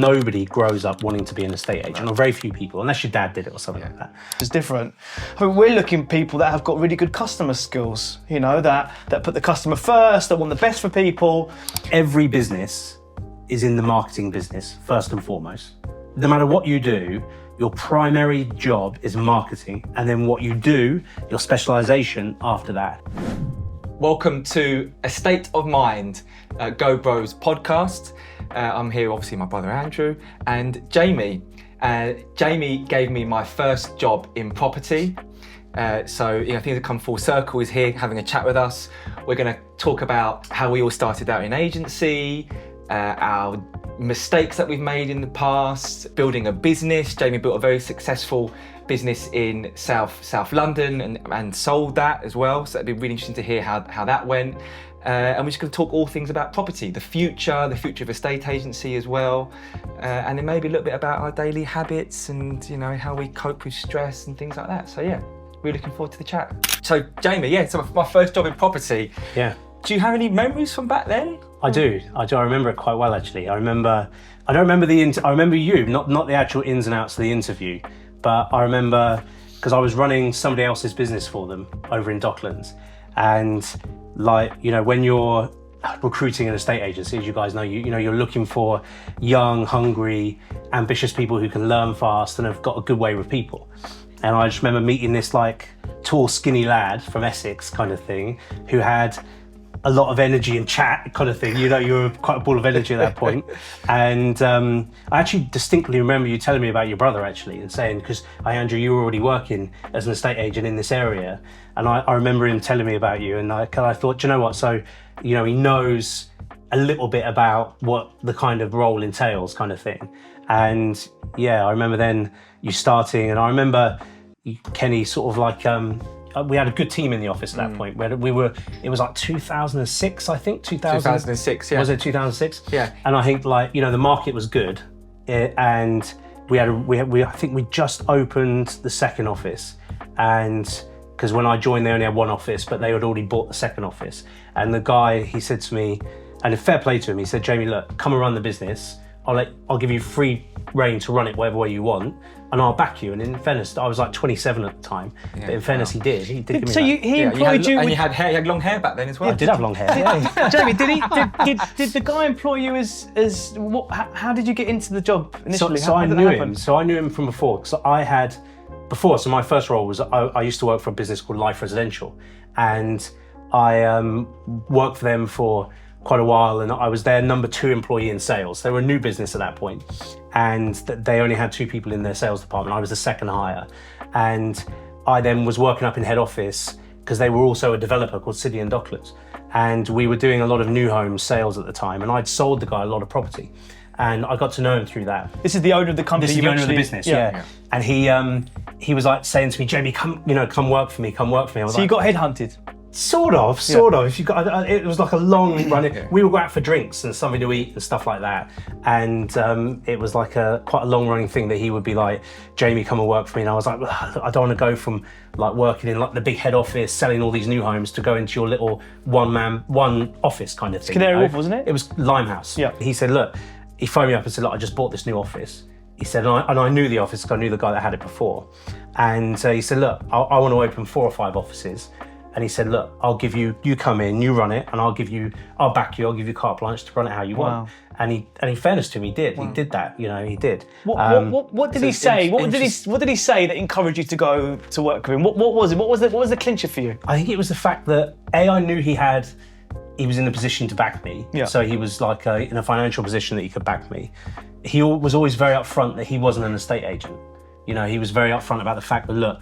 nobody grows up wanting to be an estate agent, or very few people, unless your dad did it or something like that. It's different. I mean, we're looking for people that have got really good customer skills, you know, that put the customer first, that want the best for people. Every business is in the marketing business, first and foremost. No matter what you do, your primary job is marketing, and then what you do, your specialization after that. Welcome to A State of Mind, Go Bros podcast. I'm here, obviously, my brother Andrew and Jaimie. Jaimie gave me my first job in property. So things have come full circle. He's here having a chat with us. We're going to talk about how we all started out in agency, our mistakes that we've made in the past, building a business. Jaimie built a very successful business in South London and sold that as well. So it'd be really interesting to hear how that went. And we're just going to talk all things about property, the future of estate agency as well, and then maybe a little bit about our daily habits and how we cope with stress and things like that. So yeah, really looking forward to the chat. So Jaimie, so my first job in property. Yeah. Do you have any memories from back then? I do. I remember it quite well, actually. I don't remember I remember you, not the actual ins and outs of the interview, but I remember because I was running somebody else's business for them over in Docklands. And when you're recruiting an estate agency, as you guys know, you're looking for young, hungry, ambitious people who can learn fast and have got a good way with people. And I just remember meeting this tall, skinny lad from Essex kind of thing, who had a lot of energy and chat kind of thing. You were quite a ball of energy at that point. And I actually distinctly remember you telling me about your brother, actually, and saying, because Andrew, you were already working as an estate agent in this area. And I remember him telling me about you, and I thought, do you know what? So, he knows a little bit about what the kind of role entails, kind of thing. And yeah, I remember then you starting, and I remember Kenny sort of we had a good team in the office at that point. It was like 2006, I think. 2006, yeah. Was it 2006? Yeah. And I think the market was good, and I think we just opened the second office, and because when I joined they only had one office, but they had already bought the second office. And the guy, he said to me, and fair play to him, he said, Jaimie, look, come and run the business. I'll give you free reign to run it whatever way you want, and I'll back you. And in fairness, I was like 27 at the taimbut in fairness, he did give me so that. He employed you, and you had hair. You had long hair back then as well. Yeah, I did have long hair. Yeah. Jaimie, did the guy employ you as what? How did you get into the job initially? So I knew him. So I knew him from before. So so my first role was I used to work for a business called Life Residential, and I worked for them for quite a while, and I was their number 2 employee in sales. They were a new business at that point, and they only had 2 people in their sales department. I was the second hire, and I then was working up in head office because they were also a developer called City and Docklands, and we were doing a lot of new home sales at the time, and I'd sold the guy a lot of property, and I got to know him through that. This is the owner of the company. This is the owner of the business, yeah. And he was saying to me, Jaimie, come work for me, come work for me. So you got headhunted? Sort of. If you got, it was like a long run. We would go out for drinks and something to eat and stuff like that. And it was like quite a long running thing that he would be like, Jaimie, come and work for me. And I was like, I don't want to go from working in the big head office, selling all these new homes, to go into your little one office kind of thing. Canary Wharf, wasn't it? It was Limehouse. Yeah. He said, look, he phoned me up and said, look, I just bought this new office. He said, and I knew the office because I knew the guy that had it before. And he said, look, I want to open 4 or 5 offices. And he said, look, I'll give you come in, you run it, and I'll back you, I'll give you carte blanche to run it how you want. And in fairness to him, he did. Wow. He did that, he did. What did he say? What did he say that encouraged you to go to work with him? What was it? What was the clincher for you? I think it was the fact that I knew he was in a position to back me. Yeah. So he was in a financial position that he could back me. He was always very upfront that he wasn't an estate agent. He was very upfront about the fact that, look,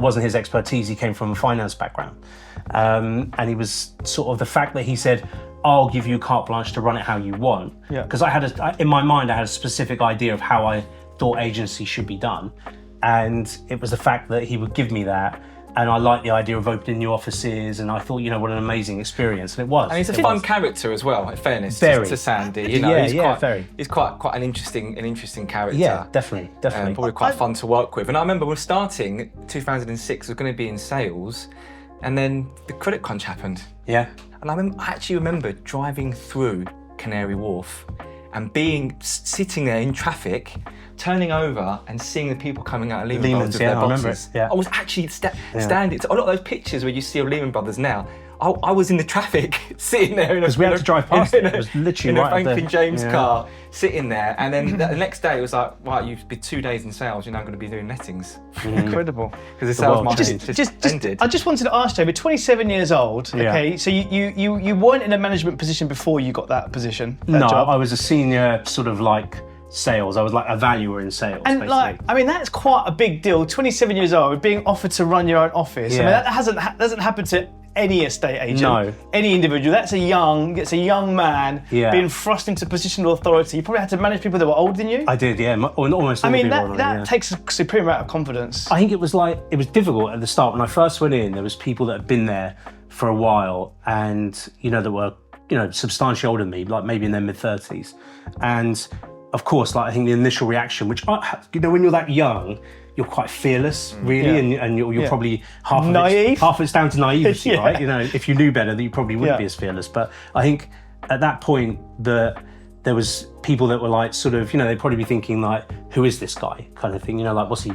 wasn't his expertise. He came from a finance background. And he was sort of the fact that he said, I'll give you carte blanche to run it how you want. Because in my mind, I had a specific idea of how I thought agency should be done. And it was the fact that he would give me that. And I liked the idea of opening new offices, and I thought, what an amazing experience, and it was. And he's a fun character as well, in fairness to Sandy. He's quite an interesting character. Yeah, definitely. Probably quite fun to work with. And I remember we're starting 2006, we were going to be in sales, and then the credit crunch happened. Yeah. And I actually remember driving through Canary Wharf, and sitting there in traffic, turning over and seeing the people coming out of Lehman Brothers with their I remember boxes. it, yeah. I was actually standing. So a lot of those pictures where you see of Lehman Brothers now, I was in the traffic, sitting there in a... Because we had to drive past it. It was literally in right a Franklin James yeah. car, sitting there. And then the next day it was like, right, you've been 2 days in sales, you're now going to be doing lettings. Incredible. Because the sales world market changed. just ended. I just wanted to ask Jamie, 27 years old, Yeah. okay, so you weren't in a management position before you got that position, that No, job. I was a senior sort of like sales. I was like a valuer in sales, And basically. like, I mean, that's quite a big deal. 27 years old, being offered to run your own office. I mean, Yeah. that doesn't happen to any estate agent, No. any individual. It's a young man Yeah. being thrust into positional authority. You probably had to manage people that were older than you. I did, yeah. Almost all I mean, people that on it, that yeah. takes a supreme amount of confidence. I think it was difficult at the start. When I first went in, there was people that had been there for a while and, that were, substantially older than me, like maybe in their mid-30s. And of course, like I think the initial reaction, which, when you're that young, you're quite fearless, really, Yeah. and you're probably Naive. half of it's down to naivety, Yeah. right? If you knew better, then you probably wouldn't Yeah. be as fearless. But I think at that point, there was people that were like, sort of, they'd probably be thinking like, who is this guy kind of thing, like, what's he,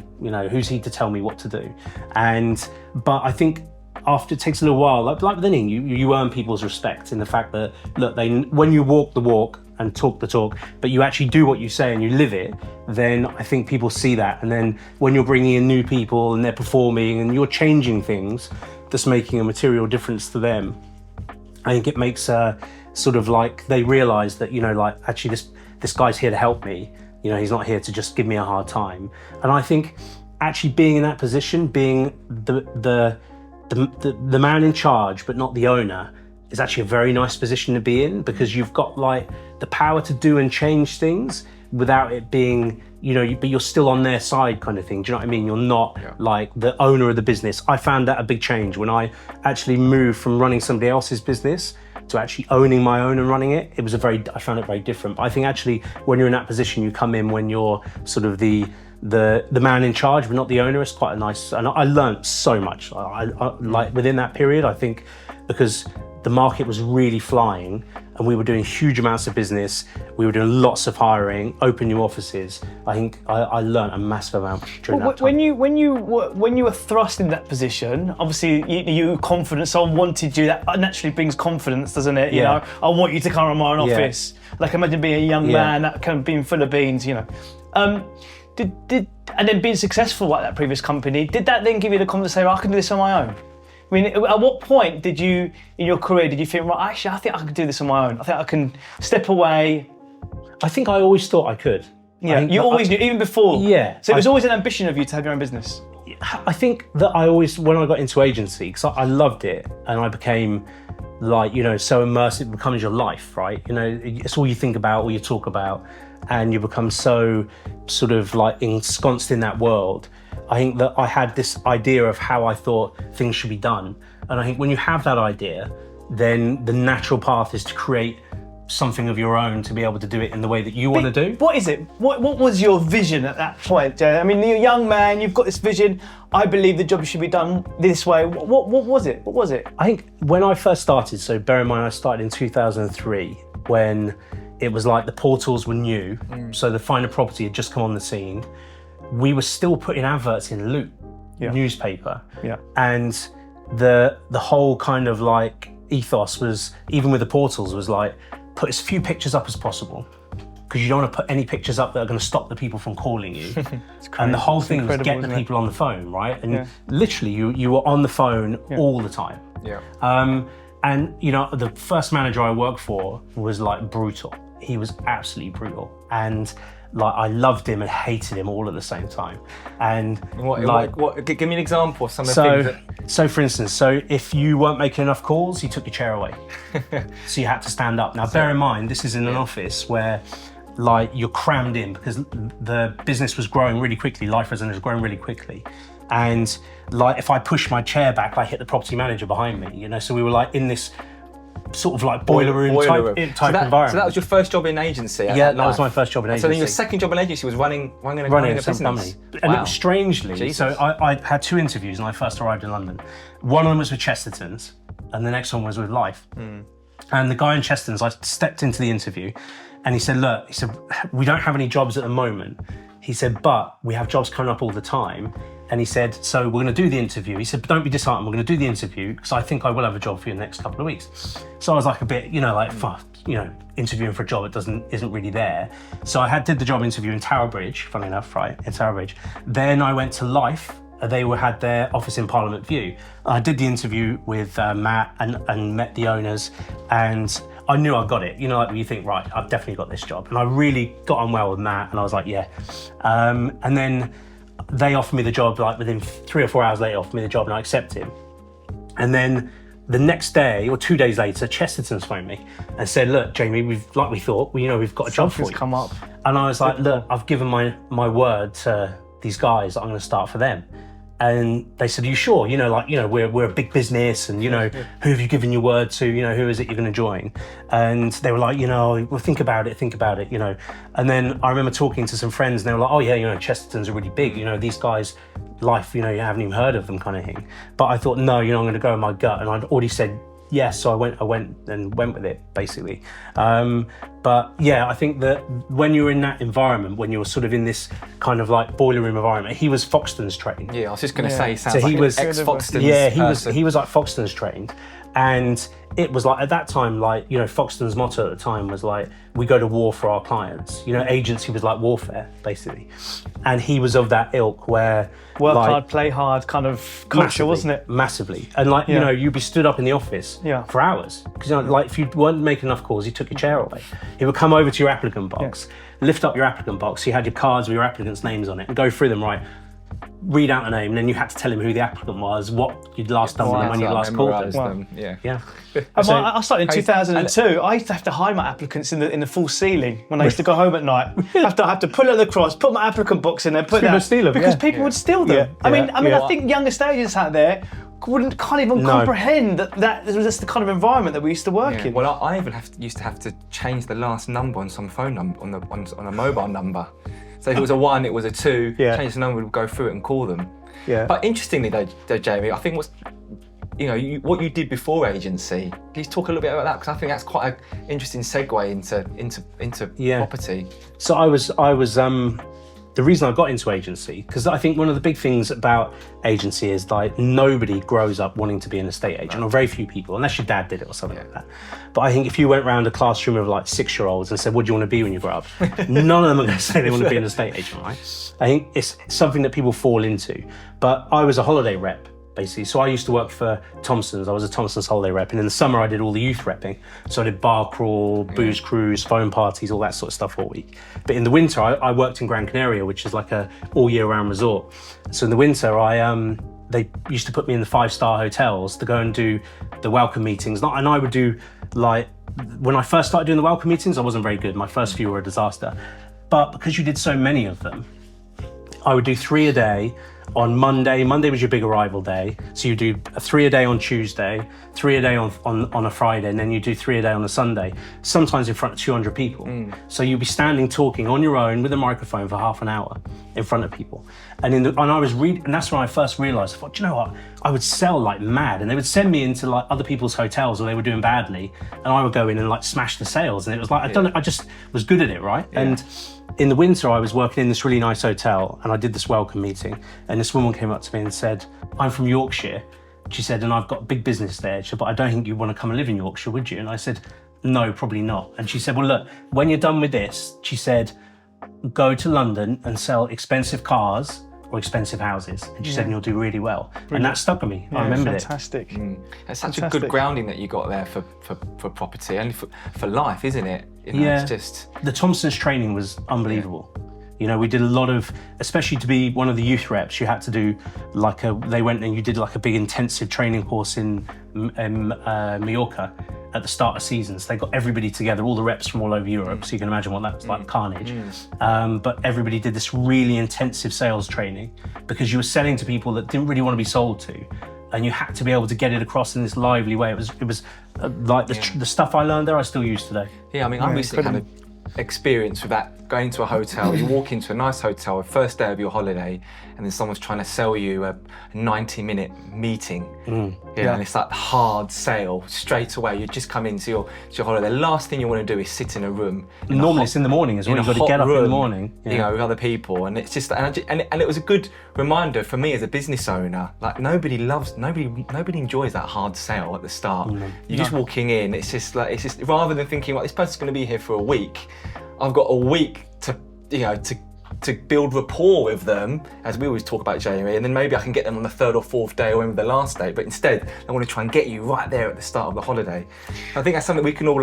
who's he to tell me what to do? But I think after it takes a little while, like with anything, you earn people's respect in the fact that, look, when you walk the walk and talk the talk, but you actually do what you say and you live it, then I think people see that. And then when you're bringing in new people and they're performing and you're changing things that's making a material difference to them, I think it makes sort of like they realise that, like actually this guy's here to help me. He's not here to just give me a hard time. And I think actually being in that position, being the man in charge but not the owner, is actually a very nice position to be in, because you've got like the power to do and change things without it being, but you're still on their side kind of thing. Do you know what I mean? You're not like the owner of the business. I found that a big change when I actually moved from running somebody else's business to actually owning my own and running it. I found it very different. But I think actually when you're in that position, you come in when you're sort of the man in charge, but not the owner. It's quite a nice, and I learned so much. I like within that period, I think, because the market was really flying and we were doing huge amounts of business. We were doing lots of hiring, open new offices. I think I learned a massive amount during that time. When you were thrust in that position, obviously you confidence. Someone wanted you. That naturally brings confidence, doesn't it? Yeah. I want you to come run my own office. Like imagine being a young man, that kind of being full of beans. And then being successful at that previous company, did that then give you the confidence to say, I can do this on my own? I mean, at what point did you, in your career, did you think, right, actually, I think I can do this on my own. I think I can step away. I think I always thought I could. Yeah, you always knew, even before. Yeah. So it was always an ambition of you to have your own business. I think that when I got into agency, because I loved it and I became like, so immersed, it becomes your life, right? It's all you think about, all you talk about, and you become so sort of like ensconced in that world. I think that I had this idea of how I thought things should be done. And I think when you have that idea, then the natural path is to create something of your own to be able to do it in the way that you want to do. What is it? What was your vision at that point, Jay? I mean, you're a young man, you've got this vision. I believe the job should be done this way. What was it? What was it? I think when I first started, so bear in mind I started in 2003, when it was like the portals were new. So the Find a Property had just come on the scene. We were still putting adverts in Loot newspaper. Yeah. And the whole kind of like ethos was, even with the portals, was like, put as few pictures up as possible, because you don't want to put any pictures up that are going to stop the people from calling you. And the whole thing was get the people on the phone, right? And literally you were on the phone all the time. Yeah. And the first manager I worked for was like brutal. He was absolutely brutal. And like I loved him and hated him all at the same time. And what give me an example of some of the things that... So for instance, if you weren't making enough calls, he took your chair away. So you had to stand up. Now bear in mind, this is in an office where like you're crammed in, because the business was growing really quickly, life resident was growing really quickly. And like if I pushed my chair back, I hit the property manager behind me, so we were like in this sort of like boiler room type environment. So that was your first job in agency? Yeah, that was my first job in agency. So then your second job in agency was running a business? Company. And it was strangely, so I had 2 interviews when I first arrived in London. One of them was with Chesterton's and the next one was with Life. And the guy in Chesterton's, I stepped into the interview And he said, look, we don't have any jobs at the moment. He said, but we have jobs coming up all the time. And he said, so we're going to do the interview. He said, don't be disheartened. We're going to do the interview because I think I will have a job for you in the next couple of weeks. So I was like a bit, interviewing for a job that isn't really there. So I did the job interview in Tower Bridge, funny enough, right, in Tower Bridge. Then I went to Life. They had their office in Parliament View. I did the interview with Matt and met the owners, and I knew I got it. Like you think, right, I've definitely got this job. And I really got on well with Matt, and I was like, yeah. And then they offered me the job, like within 3 or 4 hours later, offered me the job, and I accepted. And then the next day or 2 days later, Chesterton's phoned me and said, look, Jaimie, we've got a job for you. Come up. And I was like, look, I've given my word to these guys that I'm going to start for them. And they said, are you sure? We're a big business, and, who have you given your word to? Who is it you're going to join? And they were like, well, think about it. And then I remember talking to some friends, and they were like, oh yeah, Chesterton's are really big. These guys, Life, you haven't even heard of them, kind of thing. But I thought, no, I'm going to go with my gut. And I'd already said yes, so I went with it, basically. But yeah, I think that when you're in that environment, when you're sort of in this kind of like boiler room environment, he was Foxton's trained. Yeah, I was just going to say, he sounds so like he was ex-Foxton's he was like Foxton's trained. And it was like, at that time, like, Foxton's motto at the time was like, we go to war for our clients. Agency was like warfare, basically. And he was of that ilk where work hard, play hard kind of culture, wasn't it? Massively. And like, you'd be stood up in the office for hours. Because, like, if you weren't making enough calls, he took your chair away. He would come over to your applicant box, lift up your applicant box. You had your cards with your applicants' names on it, and go through them, right? Read out the name, and then you had to tell him who the applicant was, what you'd last done with them, when you'd last called them. Yeah. I started in 2002. I used to have to hide my applicants in the full ceiling when I used to go home at night. have to pull it across, put my applicant box in there, put that, steal them, because people would steal them. I think younger agents out there can't even comprehend that was the kind of environment that we used to work in. Well, I even used to have to change the last number on some phone number on a mobile number. So if it was a 1, it was a 2. Change the number, we'd go through it and call them. Yeah. But interestingly, though, Jaimie, I think what you did before agency. Can you talk a little bit about that? Because I think that's quite an interesting segue into property. So I was the reason I got into agency, because I think one of the big things about agency is like nobody grows up wanting to be an estate agent, or very few people, unless your dad did it or something like that. But I think if you went around a classroom of like 6-year-olds and said, what do you want to be when you grow up? None of them are going to say they want to be an estate agent, right? I think it's something that people fall into. But I was a holiday rep, basically. So I used to work for Thompson's. I was a Thompson's holiday rep. And in the summer, I did all the youth repping. So I did bar crawl, booze cruise, phone parties, all that sort of stuff all week. But in the winter, I worked in Gran Canaria, which is like a all year round resort. So in the winter, they used to put me in the 5-star hotels to go and do the welcome meetings. And I would do, like, when I first started doing the welcome meetings, I wasn't very good. My first few were a disaster. But because you did so many of them, I would do 3 a day. On Monday was your big arrival day. So you do 3 a day on Tuesday, 3 a day on a Friday, and then you do 3 a day on a Sunday, sometimes in front of 200 people. So you'll be standing talking on your own with a microphone for half an hour in front of people. And I was reading, and that's when I first realized, I thought, you know what? I would sell like mad, and they would send me into like other people's hotels where they were doing badly, and I would go in and like smash the sales. And it was like, I just was good at it, right? Yeah. And in the winter, I was working in this really nice hotel, and I did this welcome meeting, and this woman came up to me and said, I'm from Yorkshire. She said, and I've got a big business there. She said, but I don't think you want to come and live in Yorkshire, would you? And I said, no, probably not. And she said, well, look, when you're done with this, she said, go to London and sell expensive cars or expensive houses. And she said, and you'll do really well. And that stuck with me. I remembered it. Fantastic. It's such a good grounding that you got there for property and for life, isn't it? It's just... The Thompson's training was unbelievable. We did a lot of, especially to be one of the youth reps, you had to do like they went and you did like a big intensive training course in Mallorca at the start of seasons. They got everybody together, all the reps from all over Europe, so you can imagine what that was like, carnage. But everybody did this really intensive sales training because you were selling to people that didn't really want to be sold to, and you had to be able to get it across in this lively way. It was like the stuff I learned there I still use today. I recently had an experience with that going to a hotel, you walk into a nice hotel, first day of your holiday, and then someone's trying to sell you a 90-minute meeting. And it's that hard sale straight away. You just come into your holiday. The last thing you want to do is sit in a room. Normally it's in the morning as well. You've got to get up in the morning. You know, with other people, and it's just and it was a good reminder for me as a business owner. Like nobody enjoys that hard sale at the start. You're just walking in. It's just rather than thinking, well, this person's going to be here for a week. I've got a week to build rapport with them, as we always talk about, Jaimie, and then maybe I can get them on the third or fourth day or even the last day. But instead, I want to try and get you right there at the start of the holiday. I think that's something we can all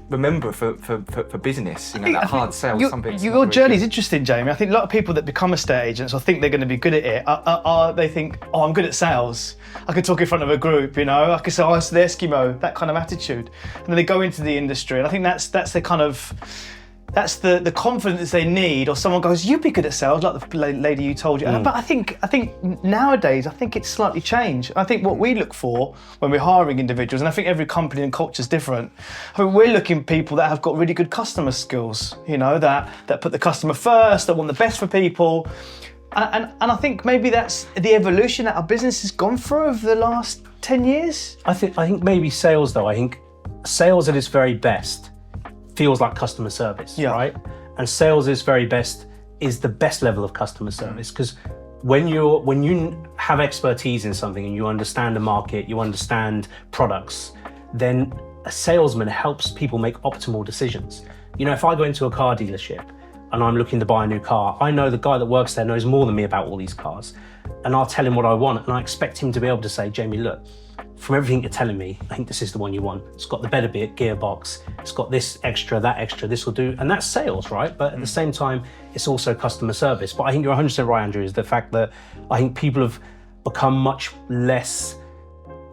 remember for business. You know, that hard sale. Your journey's interesting, Jaimie. I think a lot of people that become estate agents or think they're going to be good at it, they think, oh, I'm good at sales. I can talk in front of a group, you know. I can say, oh, it's the Eskimo, that kind of attitude. And then they go into the industry, and I think that's the kind of. That's the confidence they need, or someone goes, you'd be good at sales, like the lady you told you. But I think nowadays, I think it's slightly changed. I think what we look for when we're hiring individuals, and I think every company and culture is different, I mean, we're looking for people that have got really good customer skills, you know, that put the customer first, that want the best for people. And I think maybe that's the evolution that our business has gone through over the last 10 years. I think maybe sales, though, I think sales at its very best feels like customer service, right? And sales is the best level of customer service, because when you have expertise in something and you understand the market, you understand products, then a salesman helps people make optimal decisions. You know, if I go into a car dealership and I'm looking to buy a new car, I know the guy that works there knows more than me about all these cars, and I'll tell him what I want, and I expect him to be able to say, Jaimie, look, from everything you're telling me, I think this is the one you want. It's got the better gearbox, it's got this extra, that extra, this will do. And that's sales, right? But at the same time, it's also customer service. But I think you're 100% right, Andrew, is the fact that I think people have become much less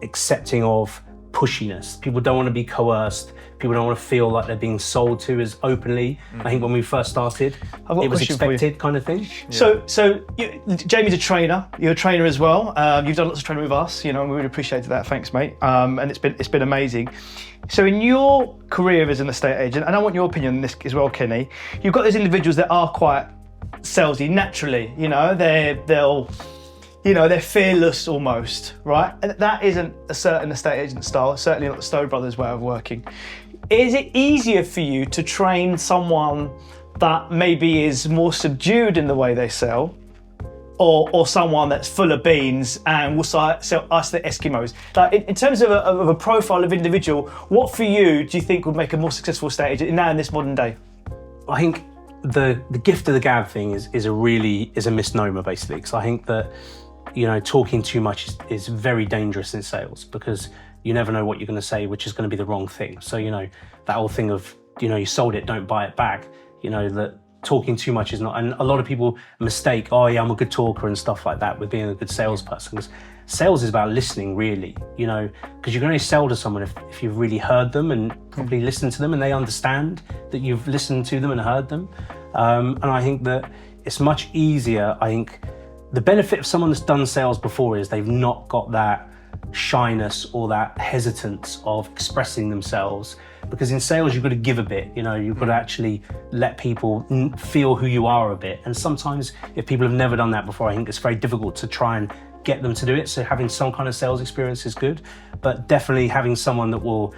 accepting of pushiness. People don't want to be coerced. People don't want to feel like they're being sold to as openly. I think when we first started, it was expected kind of thing. Yeah. So Jaimie's a trainer. You're a trainer as well. You've done lots of training with us, you know, and we really appreciated that. Thanks, mate. And it's been amazing. So in your career as an estate agent, and I want your opinion on this as well, Kenny, you've got those individuals that are quite salesy naturally, you know, they're fearless almost, right? And that isn't a certain estate agent style, certainly not the Stowe brothers' way of working. Is it easier for you to train someone that maybe is more subdued in the way they sell, or someone that's full of beans and will sell us the Eskimos? Like in terms of a profile of individual, what for you do you think would make a more successful estate agent now in this modern day? I think the gift of the gab thing is a misnomer, basically, because I think that, you know, talking too much is very dangerous in sales, because you never know what you're going to say, which is going to be the wrong thing. So, you know, that whole thing of, you know, you sold it, don't buy it back, you know, that talking too much is not, and a lot of people mistake, oh yeah, I'm a good talker and stuff like that with being a good salesperson. Because sales is about listening, really, you know, because you can only sell to someone if you've really heard them and probably listened to them and they understand that you've listened to them and heard them. And I think that it's much easier. I think the benefit of someone that's done sales before is they've not got that shyness or that hesitance of expressing themselves, because in sales you've got to give a bit, you know, you've got to actually let people feel who you are a bit. And sometimes if people have never done that before, I think it's very difficult to try and get them to do it. So having some kind of sales experience is good, but definitely having someone that will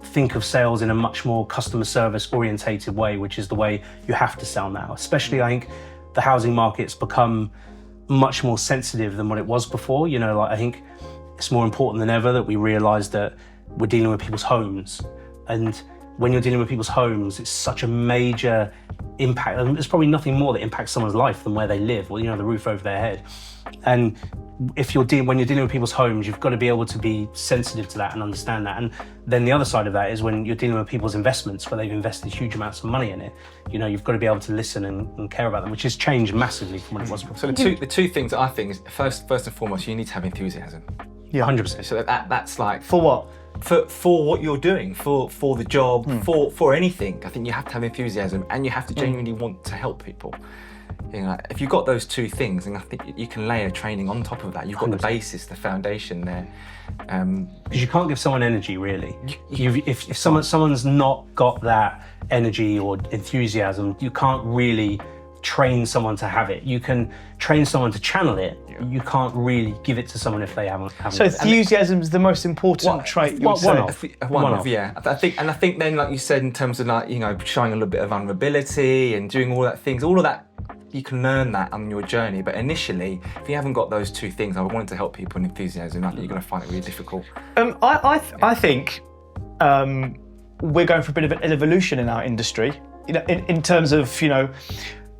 think of sales in a much more customer service orientated way, which is the way you have to sell now. Especially, I think the housing market's become much more sensitive than what it was before. You know, like I think it's more important than ever that we realise that we're dealing with people's homes. And when you're dealing with people's homes, it's such a major impact. There's probably nothing more that impacts someone's life than where they live, or, you know, the roof over their head. And when you're dealing with people's homes, you've got to be able to be sensitive to that and understand that. And then the other side of that is when you're dealing with people's investments, where they've invested huge amounts of money in it, you know, you've got to be able to listen and care about them, which has changed massively from what it was before. So the two things that I think is, first and foremost, you need to have enthusiasm. Yeah, 100%. So that's like, for what? for what you're doing, for the job, for anything. I think you have to have enthusiasm, and you have to genuinely want to help people. You know, if you've got those two things, and I think you can layer training on top of that. You've got 100%. The basis, the foundation there. Because you can't give someone energy, really. If someone's not got that energy or enthusiasm, you can't really train someone to have it. You can train someone to channel it. Yeah. You can't really give it to someone if they haven't. So enthusiasm is the most important trait. One off. Yeah. I think then, like you said, in terms of like, you know, showing a little bit of vulnerability and doing all that things, all of that. You can learn that on your journey, but initially, if you haven't got those two things, I wanted to help people in enthusiasm, I think you're going to find it really difficult. I think we're going for a bit of an evolution in our industry, you know, in terms of, you know,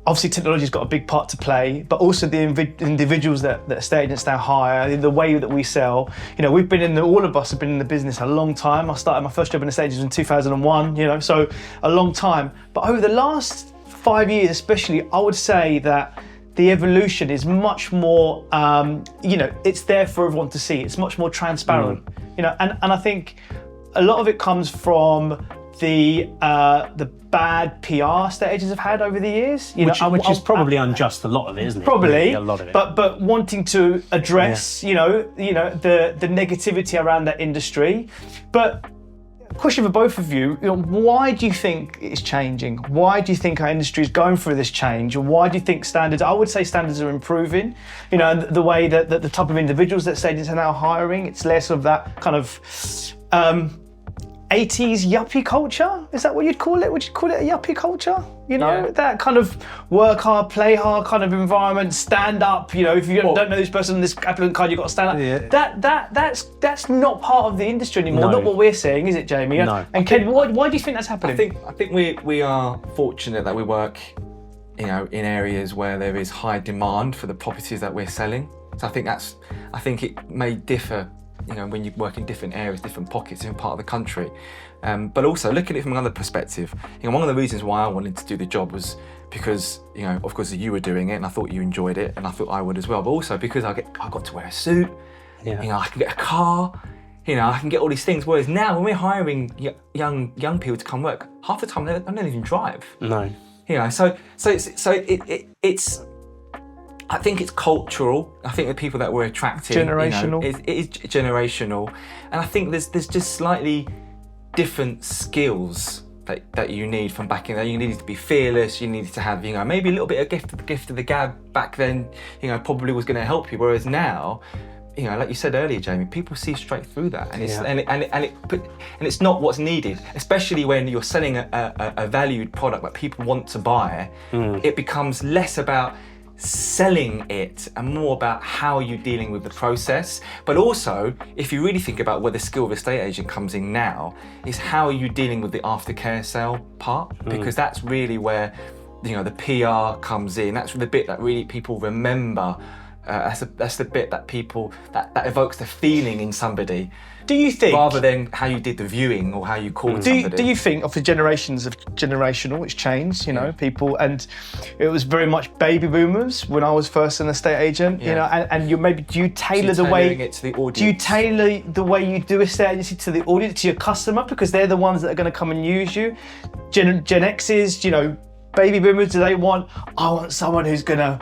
obviously technology's got a big part to play, but also the individuals that estate agents now hire, the way that we sell. You know, all of us have been in the business a long time. I started my first job in estate agents in 2001, you know, so a long time. But over the last 5 years especially, I would say that the evolution is much more, you know, it's there for everyone to see. It's much more transparent, you know, and I think a lot of it comes from the bad PR estate agents have had over the years. Which is probably unjust, a lot of it, isn't it? Probably, really, a lot of it. But wanting to address, you know, the negativity around that industry. But question for both of you, why do you think it's changing? Why do you think our industry is going through this change? Or why do you think standards, I would say standards are improving, you know, and the way that the type of individuals that estate agents are now hiring, it's less of that kind of 80s yuppie culture? Is that what you'd call it? Would you call it a yuppie culture? You know, that kind of work hard, play hard kind of environment, stand up, you know, if you don't know this person on this applicant card, you've got to stand up. Yeah. That's not part of the industry anymore, not what we're saying, is it, Jaimie? No. And Ken, why do you think that's happening? I think we are fortunate that we work, you know, in areas where there is high demand for the properties that we're selling. So I think it may differ, you know, when you work in different areas, different pockets, different part of the country. But also looking at it from another perspective, you know, one of the reasons why I wanted to do the job was because, you know, of course you were doing it and I thought you enjoyed it and I thought I would as well, but also because I got to wear a suit, you know, I can get a car, you know, I can get all these things. Whereas now when we're hiring young people to come work, half the time they don't even drive. No. You know, so it's I think it's cultural. I think the people that we're attracting, generational. You know, it is generational, and I think there's just slightly different skills that you need from back in there. You needed to be fearless. You needed to have, you know, maybe a little bit of gift of the gab back then. You know, probably was going to help you. Whereas now, you know, like you said earlier, Jaimie, people see straight through that, and it's not what's needed. Especially when you're selling a valued product that people want to buy, it becomes less about selling it and more about how you're dealing with the process. But also, if you really think about where the skill of estate agent comes in now, is how are you dealing with the aftercare sale part? Because that's really where, you know, the PR comes in. That's the bit that really people remember. That's the bit that people that evokes the feeling in somebody. Do you think, rather than how you did the viewing or how you called somebody? Do you think of the generational, it's changed, you know, people, and it was very much baby boomers when I was first an estate agent, you know, and do you tailor the way it to the audience? Do you tailor the way you do estate agency to the audience, to your customer, because they're the ones that are going to come and use you? Gen X's, you know, baby boomers, I want someone who's going to,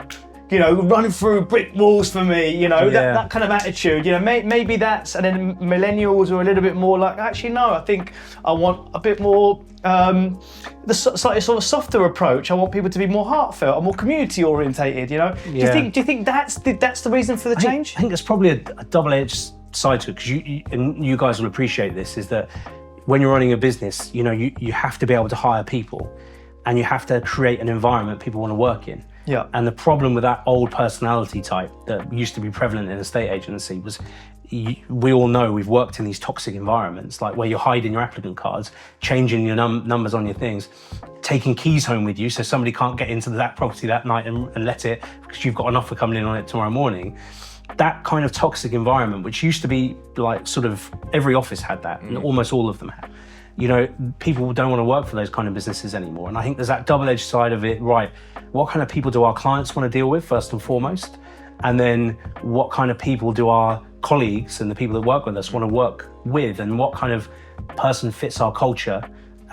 you know, run through brick walls for me, you know, that kind of attitude, you know, maybe that's, and then millennials are a little bit more like, actually, no, I think I want a bit more, the slightly sort of softer approach. I want people to be more heartfelt and more community orientated, you know. Do you think that's the reason for the change? I think there's probably a double-edged side to it, because you guys will appreciate this, is that when you're running a business, you know, you have to be able to hire people and you have to create an environment people want to work in. Yeah. And the problem with that old personality type that used to be prevalent in a estate agency was, we all know, we've worked in these toxic environments, like where you're hiding your applicant cards, changing your numbers on your things, taking keys home with you so somebody can't get into that property that night and let it, because you've got an offer coming in on it tomorrow morning. That kind of toxic environment, which used to be like sort of every office had that, and almost all of them had. You know, people don't want to work for those kind of businesses anymore. And I think there's that double-edged side of it, right? What kind of people do our clients want to deal with, first and foremost? And then what kind of people do our colleagues and the people that work with us want to work with, and what kind of person fits our culture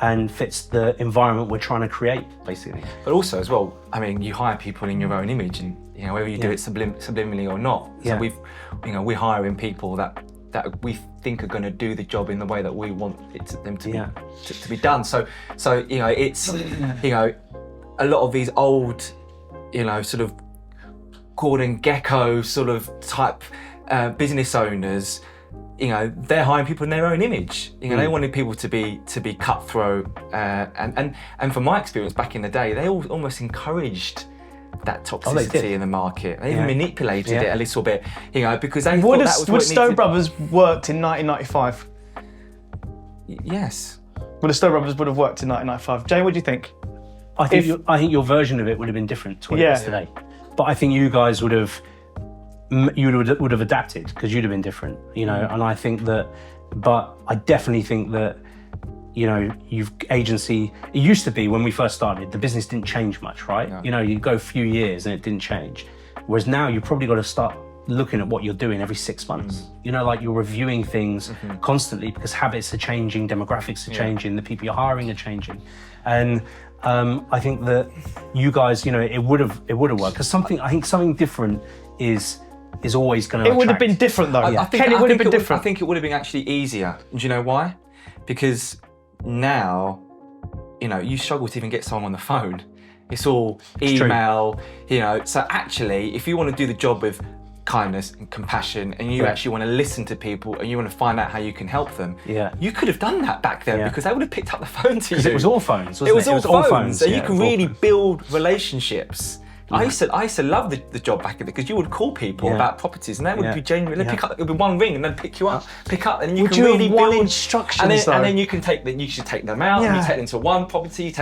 and fits the environment we're trying to create, basically. But also as well, I mean, you hire people in your own image, and whether you do it subliminally or not. So we're hiring people that we think are going to do the job in the way that we want them to be done. So it's a lot of these old, sort of Gordon Gekko sort of type business owners. They're hiring people in their own image. They wanted people to be cutthroat, and from my experience back in the day, they almost encouraged that toxicity in the market. They even manipulated it a little bit, because they thought that was what Would Stowe Brothers worked in 1995? Yes. Would the Stowe Brothers would have worked in 1995? Jay, what do you think? I think your version of it would have been different to what it is today. But I think you guys would have adapted, because you'd have been different, and I think that, but I definitely think that, agency, it used to be when we first started, the business didn't change much, right? No. You go a few years and it didn't change. Whereas now you've probably got to start looking at what you're doing every 6 months. Like you're reviewing things constantly, because habits are changing, demographics are changing, the people you're hiring are changing. And I think that you guys, it would have worked, because something different is always going to. It would have been different though. I think it would have been different. I think it would have been actually easier. Do you know why? Because now, you struggle to even get someone on the phone. It's all email. So actually, if you want to do the job with kindness and compassion, and you actually want to listen to people, and you want to find out how you can help them, you could have done that back then, because they would have picked up the phone to you. Because it was all phones, wasn't it? It was all phones, and you can really build relationships. I used to love the job back then, because you would call people about properties, and they would be genuinely pick up. It would be one ring, and they'd pick up, and you can really build instructions. And then you can you should take them out. And you take them to one property. You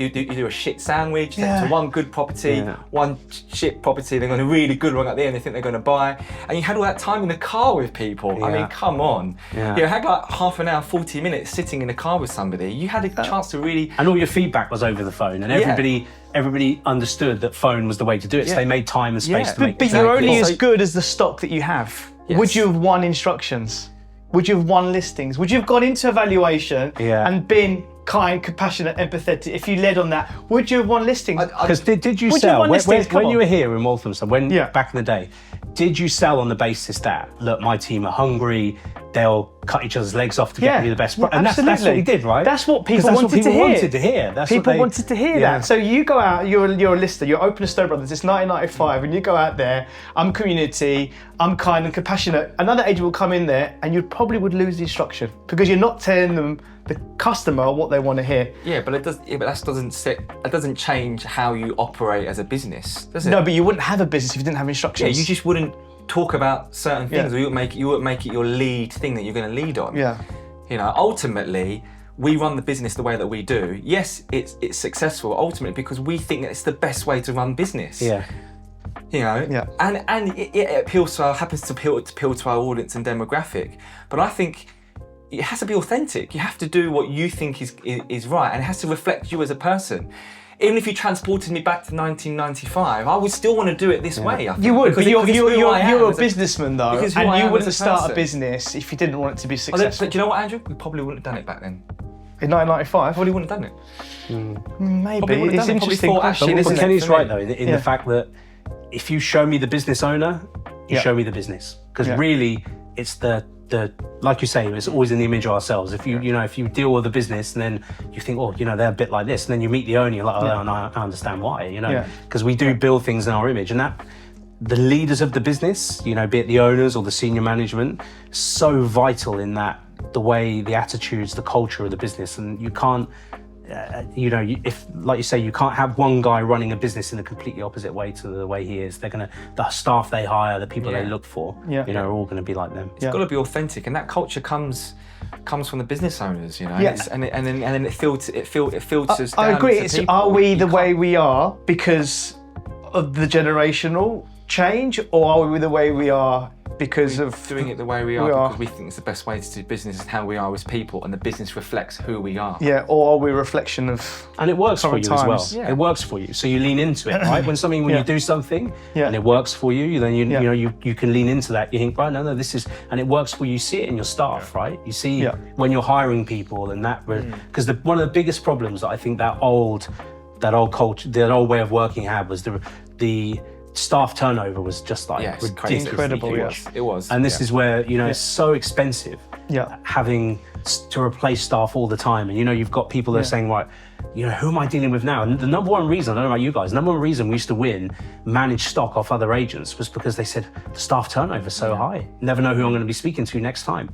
do a shit sandwich. You take them to one good property, one shit property. They're going a really good one at the end. They think they're going to buy, and you had all that time in the car with people. I mean, come on. You had like half an hour, 40 minutes sitting in the car with somebody. You had a chance to really. And all your feedback was over the phone, and everybody understood that phone was the way to do it, so they made time and space to make it. But you're only as good as the stock that you have. Would you have won instructions? Would you have won listings? Would you have gone into evaluation and been kind, compassionate, empathetic? If you led on that, would you have won listings? Because did you sell, when you were here in Walthamstow, back in the day, did you sell on the basis that, look, my team are hungry, they'll cut each other's legs off to get me the best price? And that's what we did, right? That's what people wanted to hear. People wanted to hear that. So you go out, you're a lister, you open a Stowe Brothers, it's 1995, and you go out there, I'm community, I'm kind and compassionate. Another agent will come in there, and you probably would lose the instruction, because you're not telling them, the customer, what they want to hear. But that doesn't change how you operate as a business, does it? No, but you wouldn't have a business if you didn't have instructions. You just wouldn't talk about certain things, or you wouldn't make it your lead thing that you're going to lead on. Ultimately, we run the business the way that we do. Yes, it's successful ultimately because we think that it's the best way to run business. And it happens to appeal to our audience and demographic. But I think it has to be authentic. You have to do what you think is right, and it has to reflect you as a person. Even if you transported me back to 1995, I would still want to do it this way. I think, you would, but you're a businessman though, and you wouldn't start a business if you didn't want it to be successful. But do you know what, Andrew? We probably wouldn't have done it back then. In 1995? Probably wouldn't have done it. Maybe. It's interesting question, isn't it? Kenny's right though, in the fact that if you show me the business owner, you show me the business. Because really, it's the like you say, it's always in the image of ourselves. If you deal with the business and then you think, they're a bit like this, and then you meet the owner, you're like, I understand why, because we do build things in our image, and that the leaders of the business, be it the owners or the senior management, so vital in that, the way, the attitudes, the culture of the business, and you can't, if, like you say, you can't have one guy running a business in a completely opposite way to the way he is. The staff they hire, the people they look for, are all going to be like them. It's got to be authentic, and that culture comes from the business owners, and then it filters down. I agree. Are we the way we are because of the generational change, or are we the way we are because of doing it the way we are because we think it's the best way to do business and how we are as people, and the business reflects who we are. Yeah, or are we a reflection of and it works for you times. as well. Yeah. It works for you, so you lean into it, right? When you do something and it works for you, then you can lean into that. You think, right, no, this is, and it works for you. You see it in your staff, right? You see when you're hiring people, and that because one of the biggest problems that I think that old culture, that old way of working had was the staff turnover was just like ridiculous. Incredible. It was. And this is where, it's so expensive having to replace staff all the time. And, you've got people that are saying, right, who am I dealing with now? And the number one reason, I don't know about you guys, the number one reason we used to win managed stock off other agents was because they said the staff turnover is so high. Never know who I'm going to be speaking to next time,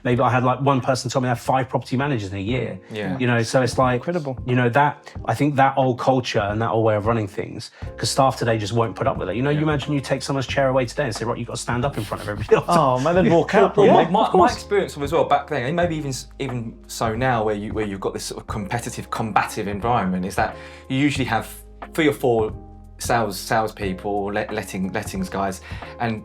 Maybe I had like one person told me I have 5 property managers in a year. Yeah. So it's like, incredible. That, I think that old culture and that old way of running things, because staff today just won't put up with it. You imagine you take someone's chair away today and say, right, you've got to stand up in front of everybody else. Oh, man, they'd walk out. Well, my experience as well back then, and maybe even so now, where you've got this sort of competitive, combative environment, is that you usually have 3 or 4 salespeople, lettings guys, and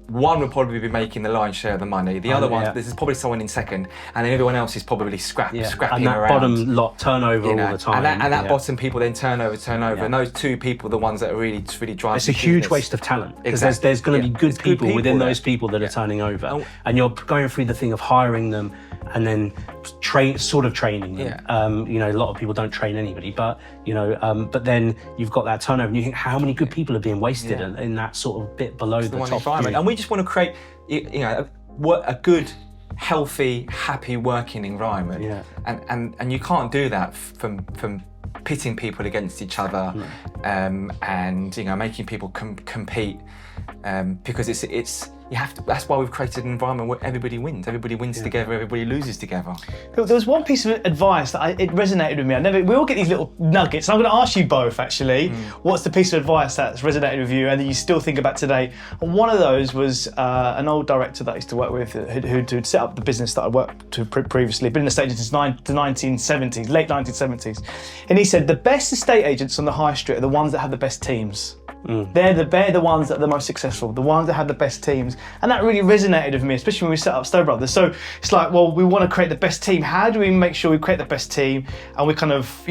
1 will probably be making the lion's share of the money. The other one, this is probably someone in second, and then everyone else is probably scrapping and that around. bottom lot turnover all the time. And that bottom people then turnover, and those 2 people are the ones that are really driving. It's a huge waste of talent, because there's going to be good people within those people that are turning over, and you're going through the thing of hiring them and then training them. A lot of people don't train anybody, but but then you've got that turnover, and you think how many good people are being wasted in that sort of bit below the top environment. And we just want to create, a good, healthy, happy working environment. And you can't do that from pitting people against each other, and making people compete, because it's you have to. That's why we've created an environment where everybody wins. Everybody wins together. Everybody loses together. There was one piece of advice that it resonated with me. We all get these little nuggets. I'm going to ask you both actually. What's the piece of advice that's resonated with you and that you still think about today? And one of those was an old director that I used to work with who'd set up the business that I worked to previously. Been in the estate agents since the 1970s, late 1970s, and he said the best estate agents on the high street are the ones that have the best teams. They're the ones that are the most successful, the ones that have the best teams. And that really resonated with me, especially when we set up Stowe Brothers. So it's like, well, we want to create the best team. How do we make sure we create the best team and we kind of,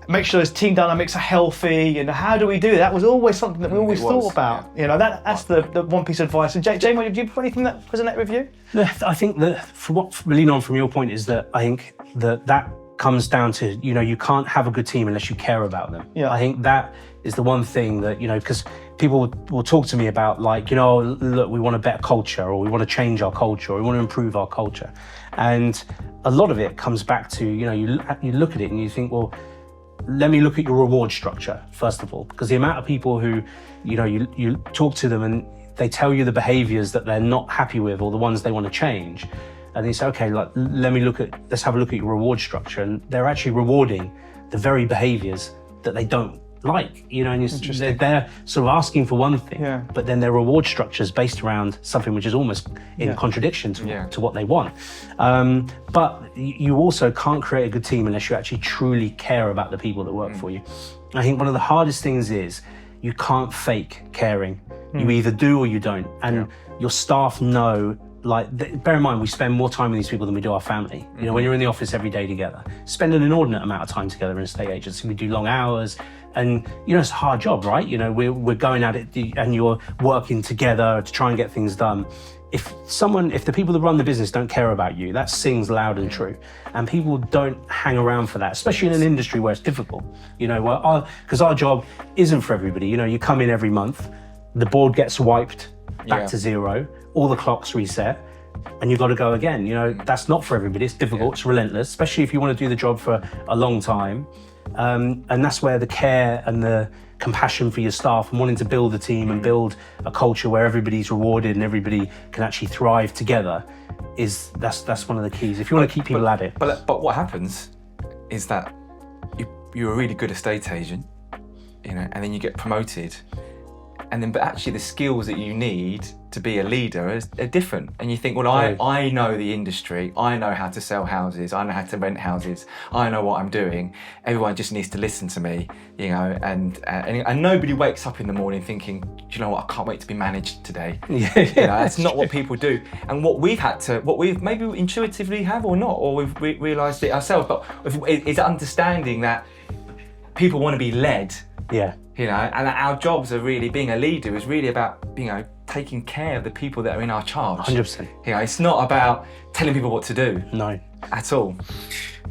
make sure those team dynamics are healthy, and how do we do that? That was always something that we always thought about. That's the one piece of advice. And Jaimie, did you have anything that resonated with you? I think that for what lean on from your point is that I think that comes down to, you can't have a good team unless you care about them. I think that is the one thing that, because people will talk to me about like, look, we want a better culture, or we want to change our culture, or we want to improve our culture. And a lot of it comes back to, you look at it and you think, well, let me look at your reward structure, first of all, because the amount of people who, you talk to them and they tell you the behaviors that they're not happy with or the ones they want to change. And they say, okay, like, let's have a look at your reward structure. And they're actually rewarding the very behaviors that they don't like, and they're sort of asking for one thing, but then their reward structure is based around something which is almost in contradiction to what they want. But you also can't create a good team unless you actually truly care about the people that work for you. I think one of the hardest things is you can't fake caring. You either do or you don't. And your staff know, bear in mind, we spend more time with these people than we do our family. When you're in the office every day together, spend an inordinate amount of time together in a estate agency. We do long hours, and it's a hard job, right? We're going at it, and you're working together to try and get things done. If the people that run the business don't care about you, that sings loud and true. And people don't hang around for that, especially in an industry where it's difficult. Because our job isn't for everybody. You come in every month, the board gets wiped back to zero, all the clocks reset, and you've got to go again. That's not for everybody. It's difficult, it's relentless, especially if you want to do the job for a long time. And that's where the care and the compassion for your staff and wanting to build a team and build a culture where everybody's rewarded and everybody can actually thrive together that's one of the keys if you want to keep people at it. But what happens is that you're a really good estate agent, and then you get promoted, but actually the skills that you need to be a leader are different. And you think, well, I know the industry, I know how to sell houses, I know how to rent houses, I know what I'm doing. Everyone just needs to listen to me, you know, and nobody wakes up in the morning thinking, do you know what, I can't wait to be managed today. Yeah, you know, that's not what people do. And what we've maybe intuitively have or not, or we've realised it ourselves, but is understanding that people want to be led. Yeah. You know, and our jobs are really, being a leader is really about, you know, taking care of the people that are in our charge. 100%. You know, it's not about telling people what to do. No. At all.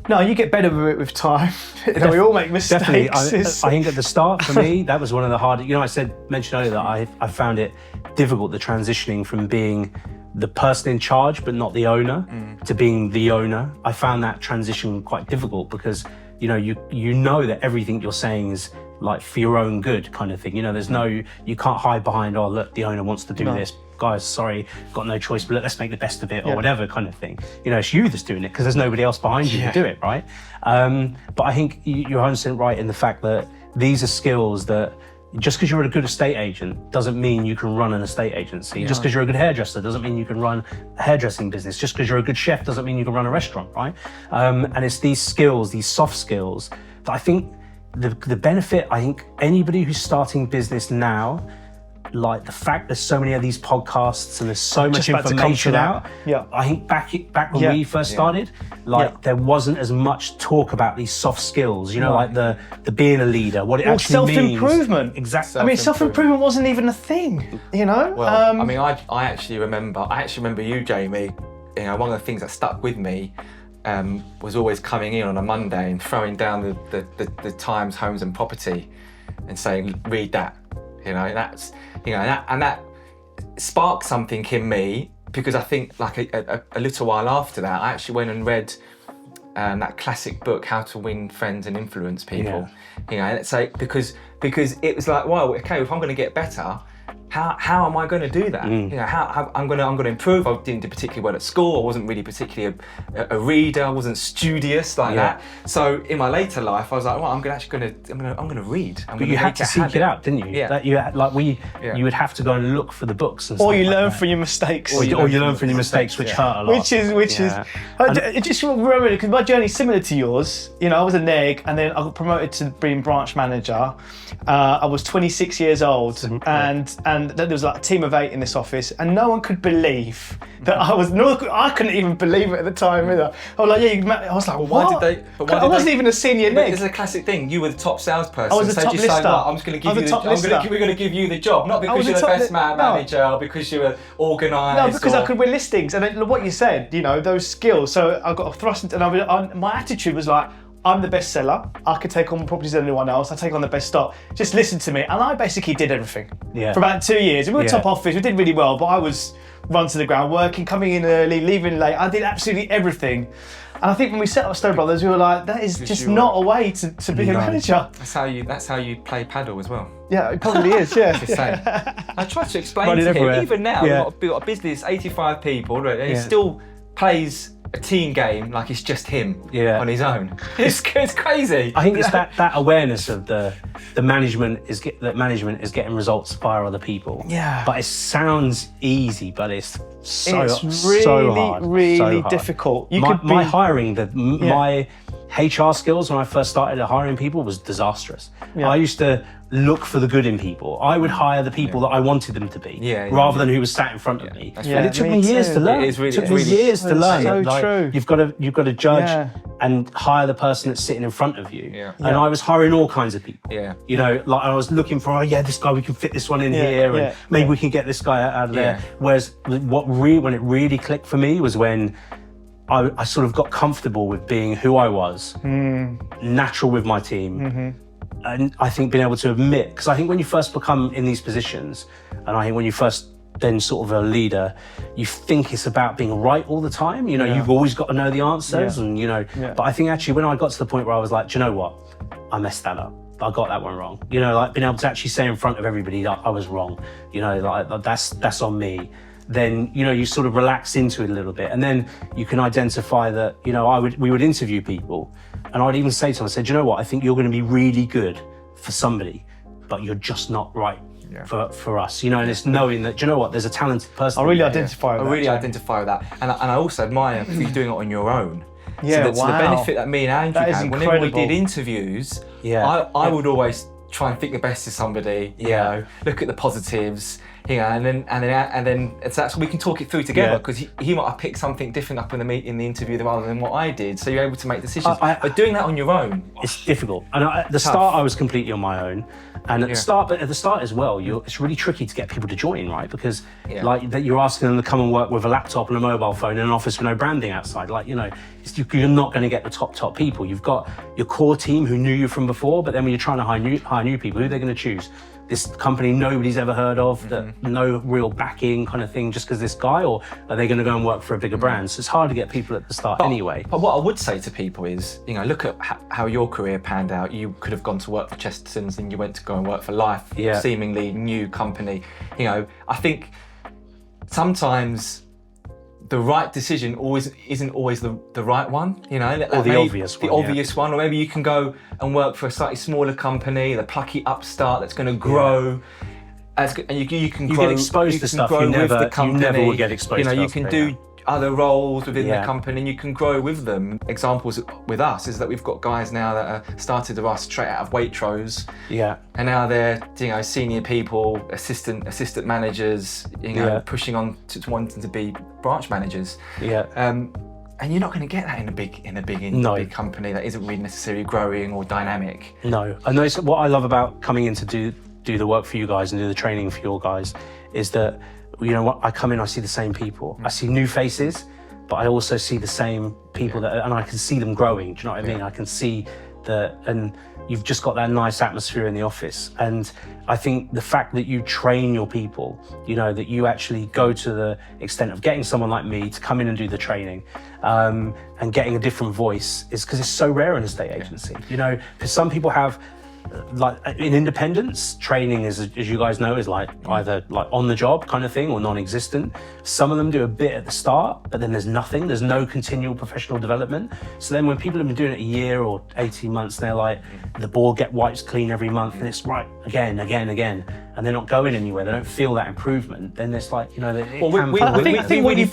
No, you get better with it with time. You know, we all make mistakes. Definitely. I think at the start, for me, that was one of the hardest. You know, I mentioned earlier that I found it difficult, the transitioning from being the person in charge but not the owner to being the owner. I found that transition quite difficult because, you know, you know that everything you're saying is like for your own good kind of thing. You know, you can't hide behind, oh, look, the owner wants to do this. Guys, sorry, got no choice, but let's make the best of it or whatever kind of thing. You know, it's you that's doing it because there's nobody else behind you to do it, right? But I think you're 100% right in the fact that these are skills that just because you're a good estate agent doesn't mean you can run an estate agency. Just because you're a good hairdresser doesn't mean you can run a hairdressing business. Just because you're a good chef doesn't mean you can run a restaurant, right? And it's these skills, these soft skills that I think the benefit, I think anybody who's starting business now, like the fact there's so many of these podcasts and there's so much information out. Yeah. I think back when we first started, there wasn't as much talk about these soft skills, you know, like the being a leader, what it actually means. Self-improvement. Exactly. I mean, self-improvement wasn't even a thing, you know? Well, I mean, I actually remember you, Jaimie. You know, one of the things that stuck with me was always coming in on a Monday and throwing down the Times, Homes and Property and saying, read that. You know, that sparked something in me, because I think like a little while after that, I actually went and read that classic book, How to Win Friends and Influence People. You know, and it's like, because it was like, well, okay, if I'm going to get better, how am I going to do that? You know, how I'm going to improve. I didn't do particularly well at school. I wasn't really particularly a reader. I wasn't studious like that. So in my later life, I was like, well, I'm going to read. But you had to seek it out, didn't you? Yeah. That you would have to go and look for the books and or stuff you like learn that. from your mistakes. Or you learn from your mistakes, which hurt a lot. Which is. I just remember, because my journey's similar to yours. You know, I was a neg, and then I got promoted to being branch manager. I was 26 years old, and there was like a team of 8 in this office, and no one could believe that I couldn't even believe it at the time either. I was like, I was like, what? I wasn't even a senior neg. It's a classic thing. You were the top salesperson. I was the top lister. I'm just going to give you we're going to give you the job, not because you're the best manager, or because you were organised. No, because I could win listings, and then what you said, you know, those skills. So I got thrust into, and my attitude was like, I'm the best seller. I could take on properties than anyone else. I take on the best stock. Just listen to me. And I basically did everything for about 2 years. We were top office. We did really well, but I was run to the ground, working, coming in early, leaving late. I did absolutely everything. And I think when we set up Stone Brothers, we were like, that is just not a way to be a manager. That's how you play paddle as well. Yeah, it probably is, yeah. I try to explain to him, even now, we've got a business, 85 people, right, and he still plays a team game like it's just him on his own. It's crazy. I think it's that awareness of the management is getting results via other people. Yeah. But it sounds easy, but it's really, so hard. Really difficult. My hiring, my HR skills when I first started hiring people was disastrous. I used to look for the good in people. I would hire the people that I wanted them to be, rather than who was sat in front of me. And it took me years to learn. It took me years to learn. So true. You've got to judge and hire the person that's sitting in front of you. And I was hiring all kinds of people. You know, like I was looking for, this guy, we can fit this one in here, and maybe we can get this guy out of there. Whereas when it really clicked for me was when I sort of got comfortable with being who I was, natural with my team. And I think being able to admit, because I think when you first become in these positions, and I think when you first then sort of a leader, you think it's about being right all the time. You know, you've always got to know the answers, and you know. But I think actually when I got to the point where I was like, do you know what? I messed that up. I got that one wrong. You know, like being able to actually say in front of everybody that I was wrong. You know, like that's on me. Then, you know, you sort of relax into it a little bit, and then you can identify that, you know, we would interview people, and I'd even say to them, I said, you know what, I think you're going to be really good for somebody, but you're just not right for us, you know, and it's knowing that, do you know what, there's a talented person. I really identify with that. I really identify with that. And I also admire you doing it on your own. Yeah, so the benefit that me and Andrew That is had, whenever we incredible. did interviews, I would always try and think the best of somebody, you know, look at the positives, you know, and then that's we can talk it through together, because he might have picked something different up in the interview rather than what I did, so you're able to make decisions. But doing that on your own, it's difficult. And at the start, I was completely on my own, and at the start as well, it's really tricky to get people to join, right? Because like that, you're asking them to come and work with a laptop and a mobile phone in an office with no branding outside. Like, you know, you're not going to get the top people. You've got your core team who knew you from before, but then when you're trying to hire new people, who are they going to choose? This company nobody's ever heard of, that no real backing kind of thing, just because this guy, or are they going to go and work for a bigger brand? So it's hard to get people at the start anyway. But what I would say to people is, you know, look at how your career panned out. You could have gone to work for Chesterton's, and you went to go and work for Life, seemingly new company. You know, I think sometimes the right decision isn't always the right one, you know, or the obvious one. The obvious one, or maybe you can go and work for a slightly smaller company, the plucky upstart that's going to grow. And you can grow, get exposed to stuff you never would get exposed to. You know, you can do other roles within the company, and you can grow with them. Examples with us is that we've got guys now that are started with us straight out of Waitrose. And now they're, you know, senior people, assistant managers, you know, pushing on to wanting to be branch managers. And you're not going to get that in a big company that isn't really necessarily growing or dynamic. No, and what I love about coming in to do the work for you guys and do the training for your guys is that, you know what, I come in, I see the same people. I see new faces, but I also see the same people and I can see them growing. Do you know what I mean? I can see and you've just got that nice atmosphere in the office. And I think the fact that you train your people, you know, that you actually go to the extent of getting someone like me to come in and do the training, and getting a different voice, is because it's so rare in a estate agency. You know, because some people have, like in independence, training is, as you guys know, is like either like on the job kind of thing or non-existent. Some of them do a bit at the start, but then there's no continual professional development. So then when people have been doing it a year or 18 months, they're like, the board get wipes clean every month, and it's right again, and they're not going anywhere. They don't feel that improvement. Then it's like, you know, I think what you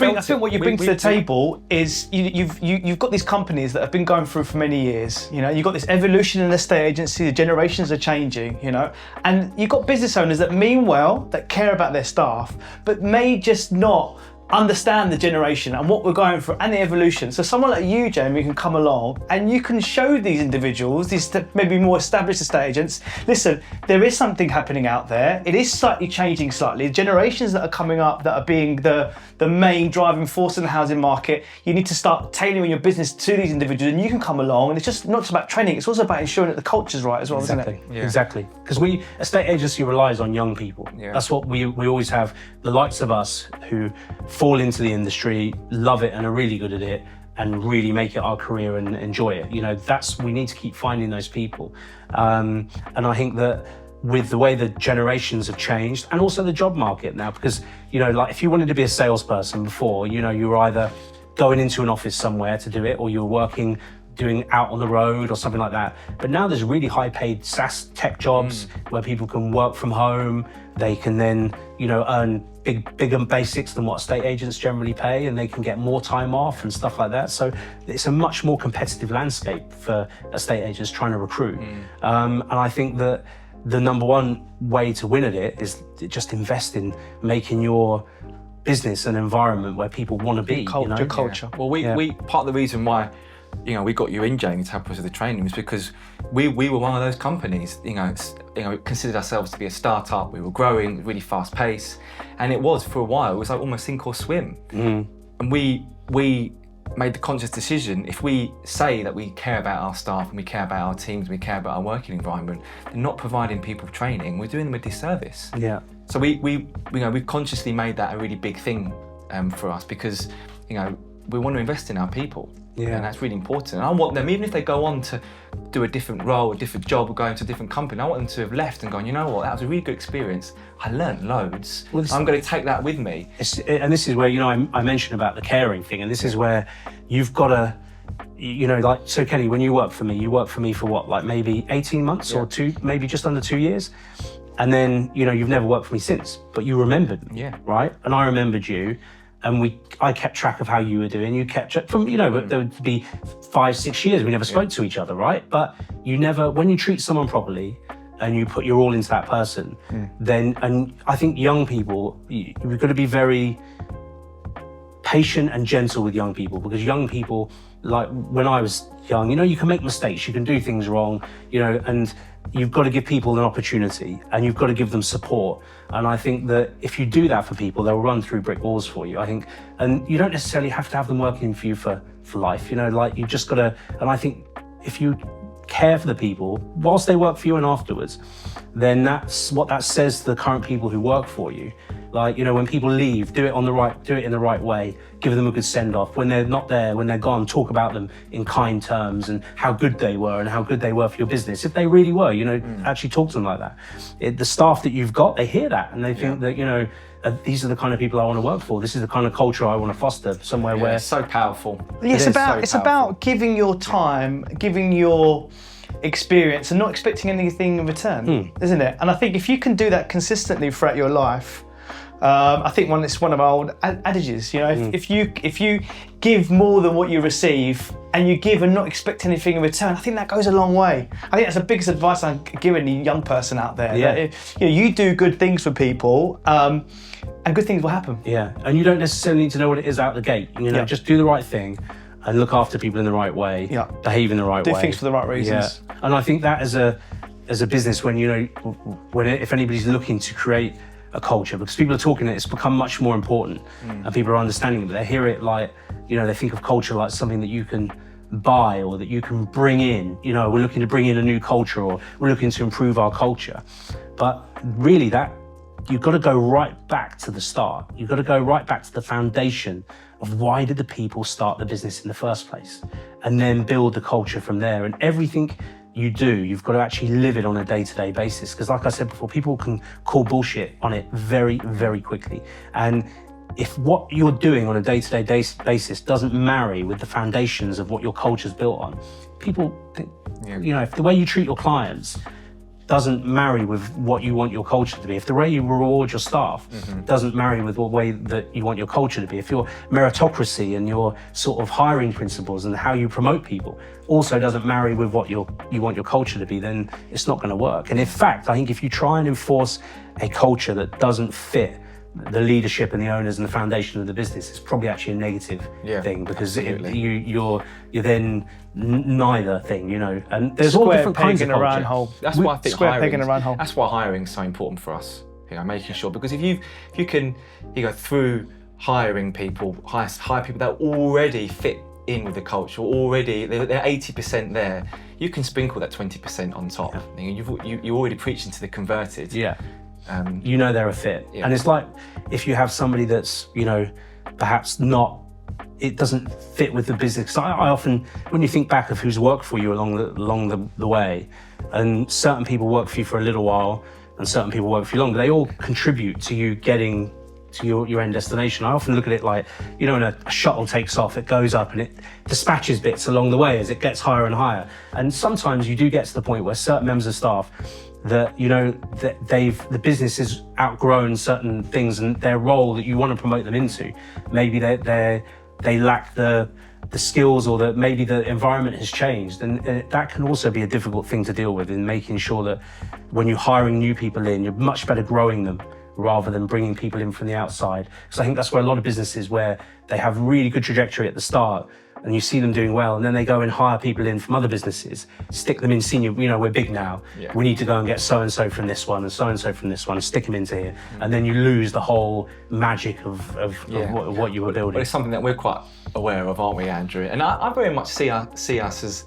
bring to the table is you've got these companies that have been going through for many years. You know, you've got this evolution in the estate agency. The generations are changing. You know, and you've got business owners that mean well, that care about their staff, but may just not understand the generation and what we're going through and the evolution. So someone like you, Jaimie, can come along and you can show these individuals, these maybe more established estate agents, listen, there is something happening out there. It is slightly changing slightly. The generations that are coming up that are being the main driving force in the housing market, you need to start tailoring your business to these individuals, and you can come along, and it's just not just about training, it's also about ensuring that the culture's right as well, isn't it? Exactly. Because estate agency relies on young people. That's what we always have, the likes of us who fall into the industry, love it and are really good at it, and really make it our career and enjoy it. You know, we need to keep finding those people. And I think that with the way the generations have changed, and also the job market now, because, you know, like if you wanted to be a salesperson before, you know, you were either going into an office somewhere to do it, or you were working, doing out on the road or something like that. But now there's really high paid SaaS tech jobs where people can work from home. They can then, you know, earn bigger basics than what estate agents generally pay, and they can get more time off and stuff like that. So it's a much more competitive landscape for estate agents trying to recruit. And I think that the number one way to win at it is just invest in making your business an environment where people want to be. Culture. Well, we part of the reason why, you know, we got you in, Jaimie, to help us with the training was because we were one of those companies, you know, we considered ourselves to be a startup. We were growing really fast pace, and it was for a while. It was like almost sink or swim. And we made the conscious decision, if we say that we care about our staff and we care about our teams, we care about our working environment, and not providing people training, we're doing them a disservice. So we've consciously made that a really big thing for us, because, you know, we want to invest in our people. And that's really important. And I want them, even if they go on to do a different role, a different job, or go into a different company, I want them to have left and gone, you know what, that was a really good experience. I learned loads. I'm going to take that with me. And this is where, you know, I mentioned about the caring thing, and this is where you've got to you know, like, so Kenny, when you work for me for what, like maybe 18 months or maybe just under 2 years. And then, you know, you've never worked for me since, but you remembered me, right? And I remembered you, and I kept track of how you were doing. You kept track from, you know, but there would be 5-6 years we never spoke to each other, right? But you never, when you treat someone properly and you put your all into that person, then, and I think young people, you've got to be very patient and gentle with young people, because young people, like when I was young, you know, you can make mistakes, you can do things wrong, you know, and you've got to give people an opportunity and you've got to give them support. And I think that if you do that for people, they'll run through brick walls for you, I think. And you don't necessarily have to have them working for you for life, you know, like you just got to, and I think if you care for the people whilst they work for you and afterwards, then that's what that says to the current people who work for you. Like, you know, when people leave, do it in the right way, give them a good send off. When they're not there, when they're gone, talk about them in kind terms and how good they were and how good they were for your business. If they really were, you know, actually talk to them like that. The staff that you've got, they hear that and they think that, you know, these are the kind of people I want to work for. This is the kind of culture I want to foster somewhere where it's so powerful. It's about giving your time, giving your experience and not expecting anything in return, isn't it? And I think if you can do that consistently throughout your life, I think it's one of our old adages, you know, if you give more than what you receive and you give and not expect anything in return, I think that goes a long way. I think that's the biggest advice I'm giving any young person out there. That if, you know, you do good things for people, and good things will happen. Yeah, and you don't necessarily need to know what it is out the gate. You know, just do the right thing and look after people in the right way, behave in the right way. Do things for the right reasons. Yeah. And I think that as a business, when, you know, if anybody's looking to create a culture, because people are talking, it's become much more important and people are understanding it, but they hear it like, you know, they think of culture like something that you can buy or that you can bring in. You know, we're looking to bring in a new culture or we're looking to improve our culture. But really that, you've got to go right back to the start. You've got to go right back to the foundation of why did the people start the business in the first place, and then build the culture from there. And everything you do, you've got to actually live it on a day-to-day basis. Because like I said before, people can call bullshit on it very, very quickly. And if what you're doing on a day-to-day basis doesn't marry with the foundations of what your culture's built on, people think, you know, if the way you treat your clients doesn't marry with what you want your culture to be, if the way you reward your staff doesn't marry with the way that you want your culture to be, if your meritocracy and your sort of hiring principles and how you promote people also doesn't marry with what you want your culture to be, then it's not going to work. And in fact, I think if you try and enforce a culture that doesn't fit the leadership and the owners and the foundation of the business, it's probably actually a negative thing, because you're then neither thing, you know. And there's all different kinds of culture. That's why I think that's why hiring is so important for us. You know, making sure, because if you can, you go through hiring people, hire people that already fit in with the culture, already they're 80% there. You can sprinkle that 20% on top. You're already preaching to the converted. You know they're a fit. And it's like if you have somebody that's, you know, perhaps not, it doesn't fit with the business. I often, when you think back of who's worked for you along the way, and certain people work for you for a little while and certain people work for you longer, they all contribute to you getting to your end destination. I often look at it like, you know, when a shuttle takes off, it goes up and it dispatches bits along the way as it gets higher and higher. And sometimes you do get to the point where certain members of staff that, you know, that the business has outgrown certain things and their role that you want to promote them into, maybe they lack the skills, or that maybe the environment has changed, and that can also be a difficult thing to deal with, in making sure that when you're hiring new people in, you're much better growing them rather than bringing people in from the outside. Because I think that's where a lot of businesses, where they have really good trajectory at the start and you see them doing well, and then they go and hire people in from other businesses, stick them in senior, you know, we're big now, we need to go and get so-and-so from this one and so-and-so from this one and stick them into here. And then you lose the whole magic of what you were building. But it's something that we're quite aware of, aren't we, Andrew? And I very much see us as,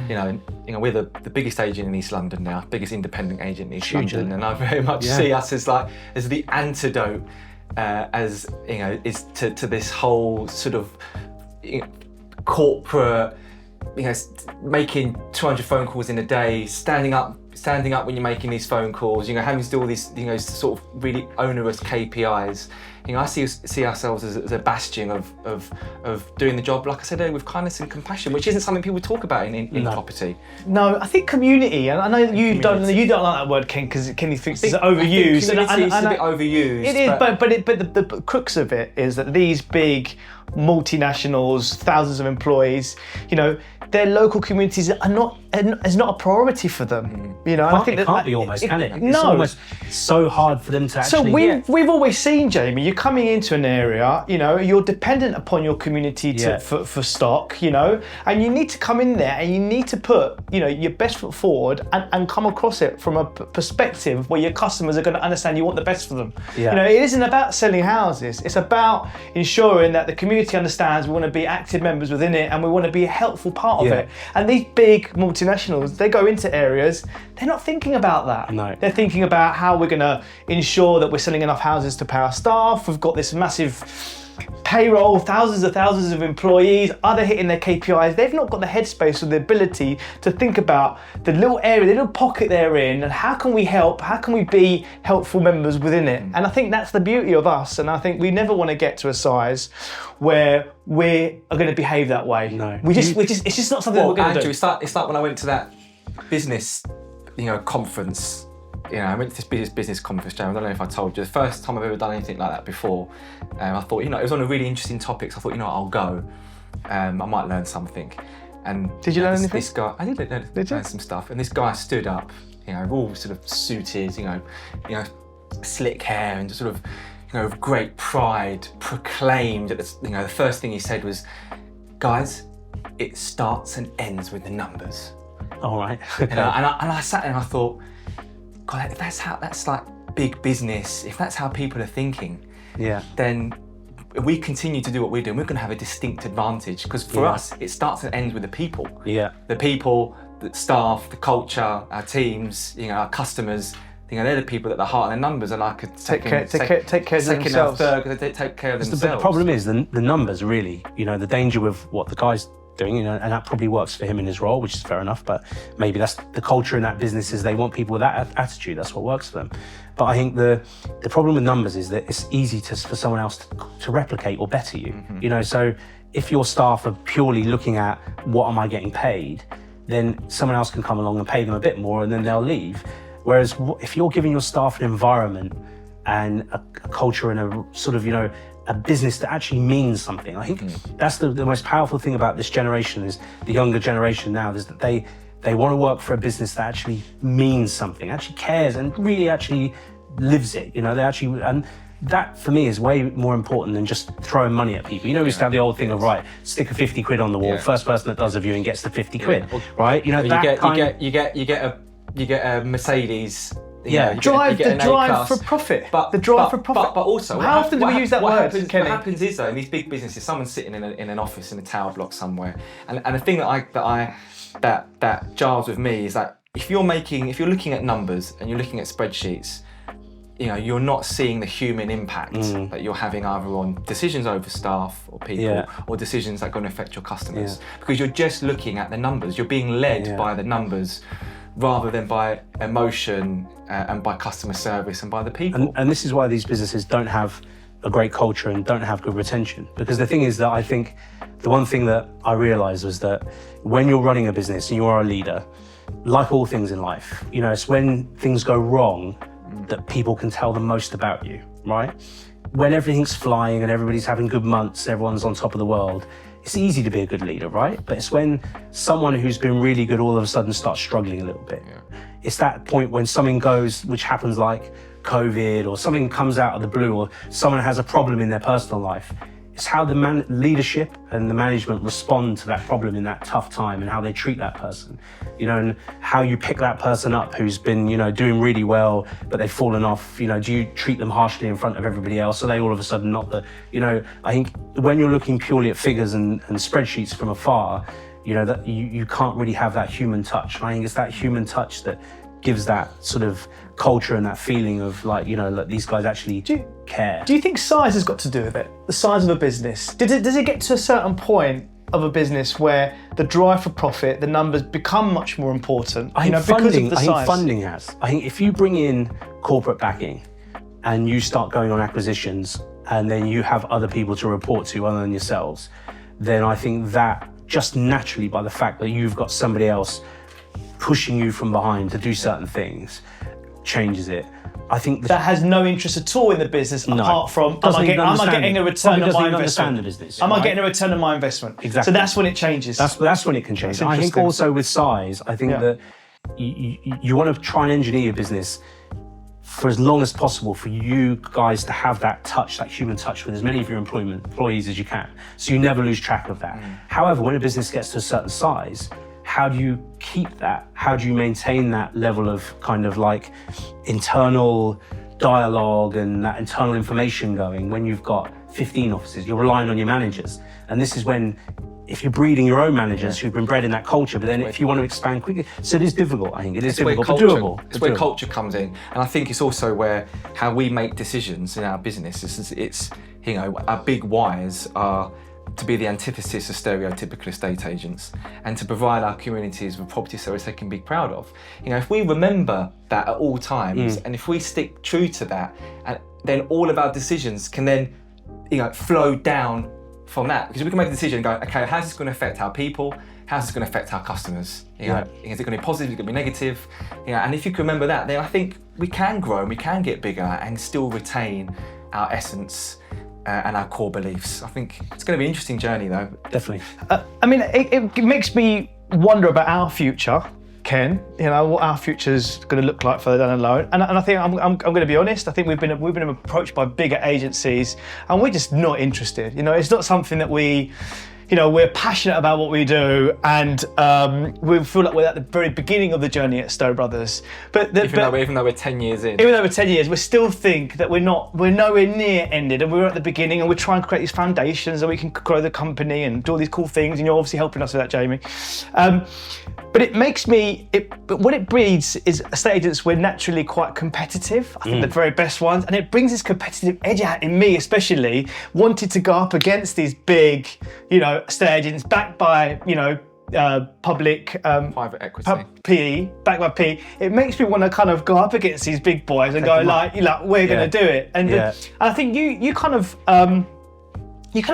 you know, we're the biggest agent in East London now, biggest independent agent in East London, and I very much see us as the antidote, as, you know, is to this whole sort of, you know, corporate, you know, making 200 phone calls in a day, standing up standing up when you're making these phone calls, having to do all these, sort of really onerous KPIs. I see ourselves as a bastion of doing the job, like I said earlier, with kindness and compassion, which isn't something people talk about in property. No, I think community, and I know you don't like that word, Ken, because Kenny thinks it's overused. Community is a bit overused. It is, but the crux of it is that these big multinationals, thousands of employees, their local communities is not a priority for them. I think it can't be almost, can it? No. It's almost so hard for them to actually. So we've always seen, Jaimie, you're coming into an area, you're dependent upon your community for stock, and you need to come in there and you need to put, your best foot forward and come across it from a perspective where your customers are going to understand you want the best for them. Yeah. It isn't about selling houses. It's about ensuring that the community understands we want to be active members within it and we want to be a helpful part of it. And these big multinationals, they go into areas, they're not thinking about that. No. They're thinking about how we're going to ensure that we're selling enough houses to pay our staff. We've got this massive payroll, thousands of employees. Are they hitting their KPIs? They've not got the headspace or the ability to think about the little area, the little pocket they're in, and how can we help? How can we be helpful members within it? And I think that's the beauty of us. And I think we never want to get to a size where we are going to behave that way. No. It's just not something that we're going to do. It's like when I went to that business, conference. I went to this business conference, James. I don't know if I told you. The first time I've ever done anything like that before. I thought, it was on a really interesting topic. So I thought, I'll go. I might learn something. And did you learn anything? This guy, I did learn some stuff. And this guy stood up, all sort of suited, slick hair, and just sort of, with great pride, proclaimed that the first thing he said was, "Guys, it starts and ends with the numbers." All right. Okay. And I sat there and I thought, God, if that's like big business, if that's how people are thinking, then if we continue to do what we're doing, we're going to have a distinct advantage. Because for us, it starts and ends with the people. Yeah. The people, the staff, the culture, our teams, our customers. They're the people at the heart, and the numbers are like take care of themselves. They take care of themselves. But the problem is the numbers really. The danger with what the guy's doing, and that probably works for him in his role, which is fair enough, but maybe that's the culture in that business is they want people with that attitude. That's what works for them. But I think the problem with numbers is that it's easy for someone else to replicate or better you. So if your staff are purely looking at what am I getting paid, then someone else can come along and pay them a bit more and then they'll leave. Whereas if you're giving your staff an environment and a culture and a sort of, a business that actually means something. I think that's the most powerful thing about this generation is the younger generation now is that they want to work for a business that actually means something, actually cares and really actually lives it. They actually, and that for me is way more important than just throwing money at people. We used to have the old thing of stick a 50 quid on the wall. First person that does a viewing gets the 50 quid, right? You get a Mercedes. The drive for profit. But also, how often do we use that word, Kenny? What happens is though, in these big businesses, someone's sitting in an office in a tower block somewhere, and the thing that jars with me is that if you're looking at numbers and you're looking at spreadsheets, you're not seeing the human impact that you're having either on decisions over staff or people or decisions that are going to affect your customers because you're just looking at the numbers. You're being led by the numbers, rather than by emotion and by customer service and by the people. And this is why these businesses don't have a great culture and don't have good retention. Because the thing is that I think the one thing that I realised was that when you're running a business and you are a leader, like all things in life, it's when things go wrong that people can tell the most about you, right? When everything's flying and everybody's having good months, everyone's on top of the world, it's easy to be a good leader, right? But it's when someone who's been really good all of a sudden starts struggling a little bit. It's that point when something goes, which happens like COVID or something comes out of the blue or someone has a problem in their personal life. It's how the leadership and the management respond to that problem in that tough time and how they treat that person, and how you pick that person up who's been, doing really well, but they've fallen off. Do you treat them harshly in front of everybody else? Are they all of a sudden not I think when you're looking purely at figures and spreadsheets from afar, that you can't really have that human touch. And I think it's that human touch that gives that sort of culture and that feeling of these guys actually care. Do you think size has got to do with it? The size of a business? Does it get to a certain point of a business where the drive for profit, the numbers become much more important. I think because of the I size. think funding has. I think if you bring in corporate backing and you start going on acquisitions and then you have other people to report to other than yourselves, then I think that just naturally by the fact that you've got somebody else pushing you from behind to do certain things changes it. I think that has no interest at all in the business apart from am I getting a return on my investment? The business, am I getting a return on my investment? Exactly. So that's when it changes. That's when it can change. I think also with size, I think that you want to try and engineer your business for as long as possible for you guys to have that touch, that human touch with as many of your employees as you can. So you never lose track of that. However, when a business gets to a certain size, how do you keep that? How do you maintain that level of kind of like internal dialogue and that internal information going when you've got 15 offices? You're relying on your managers. And this is when, if you're breeding your own managers who've been bred in that culture, but then if you want to expand quickly, so it is difficult, I think. It is difficult, but doable. It's where culture comes in. And I think it's also where how we make decisions in our business. It's you know, our big whys are to be the antithesis of stereotypical estate agents and to provide our communities with property service they can be proud of. You know, if we remember that at all times and if we stick true to that, and then all of our decisions can then, you know, flow down from that, because we can make a decision and go, okay, how's this going to affect our people? How's this going to affect our customers? You know, is it going to be positive? Is it going to be negative? You know, and if you can remember that, then I think we can grow and we can get bigger and still retain our essence and our core beliefs. I think it's going to be an interesting journey, though. Definitely. I mean, it makes me wonder about our future, Ken. You know, what our future's going to look like further down the line. And I think I'm going to be honest. I think we've been approached by bigger agencies, and we're just not interested. You know, it's not something that we. You know, we're passionate about what we do, and we feel like we're at the very beginning of the journey at Stowe Brothers. But even though we're 10 years in, even though we're 10 years, we still think that we're nowhere near ended, and we're at the beginning, and we're trying to create these foundations, and we can grow the company and do all these cool things. And you're obviously helping us with that, Jaimie. But it makes me, what it breeds is estate agents, we're naturally quite competitive. I think the very best ones, and it brings this competitive edge out in me, especially wanted to go up against these big, you know, estate agents backed by, you know, public private equity, PE, backed by PE. It makes me want to kind of go up against these big boys and go like, we're going to do it. And I think you kind of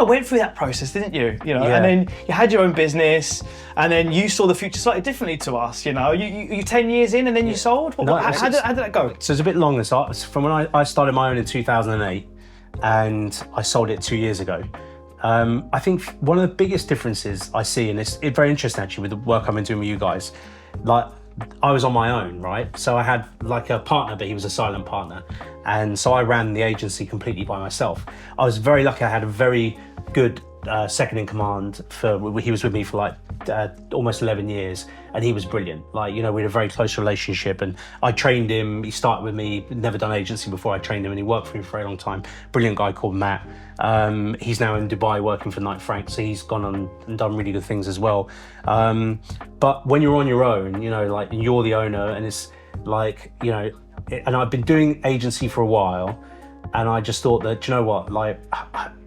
went through that process, didn't you? You know, and then you had your own business, and then you saw the future slightly differently to us. You know, you 10 years in, and then you sold. How did that go? So it's a bit longer. So from when I started my own in 2008, and I sold it 2 years ago. I think one of the biggest differences I see, and it's very interesting actually with the work I've been doing with you guys, like I was on my own, right? So I had like a partner, but he was a silent partner. And so I ran the agency completely by myself. I was very lucky. I had a very good second in command he was with me for like almost 11 years, and he was brilliant. Like, you know, we had a very close relationship, and I trained him. He started with me, never done agency before. I trained him, and he worked for me for a very long time. Brilliant guy called Matt. He's now in Dubai working for Knight Frank, so he's gone on and done really good things as well. But when you're on your own, you know, like you're the owner, and it's like, you know, and I've been doing agency for a while, and I just thought that, you know what, like,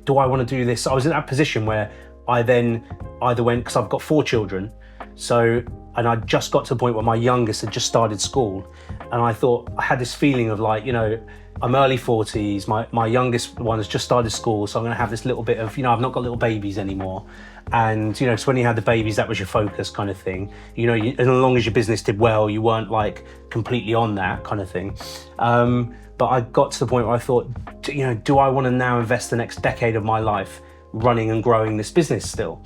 do I want to do this? I was in that position where I then either went, because I've got 4 children, so, and I just got to the point where my youngest had just started school, and I thought, I had this feeling of like, you know, I'm early 40s, my youngest one has just started school, so I'm going to have this little bit of, you know, I've not got little babies anymore. And, you know, so when you had the babies, that was your focus kind of thing. You know, as long as your business did well, you weren't like completely on that kind of thing. But I got to the point where I thought, you know, do I want to now invest the next decade of my life running and growing this business still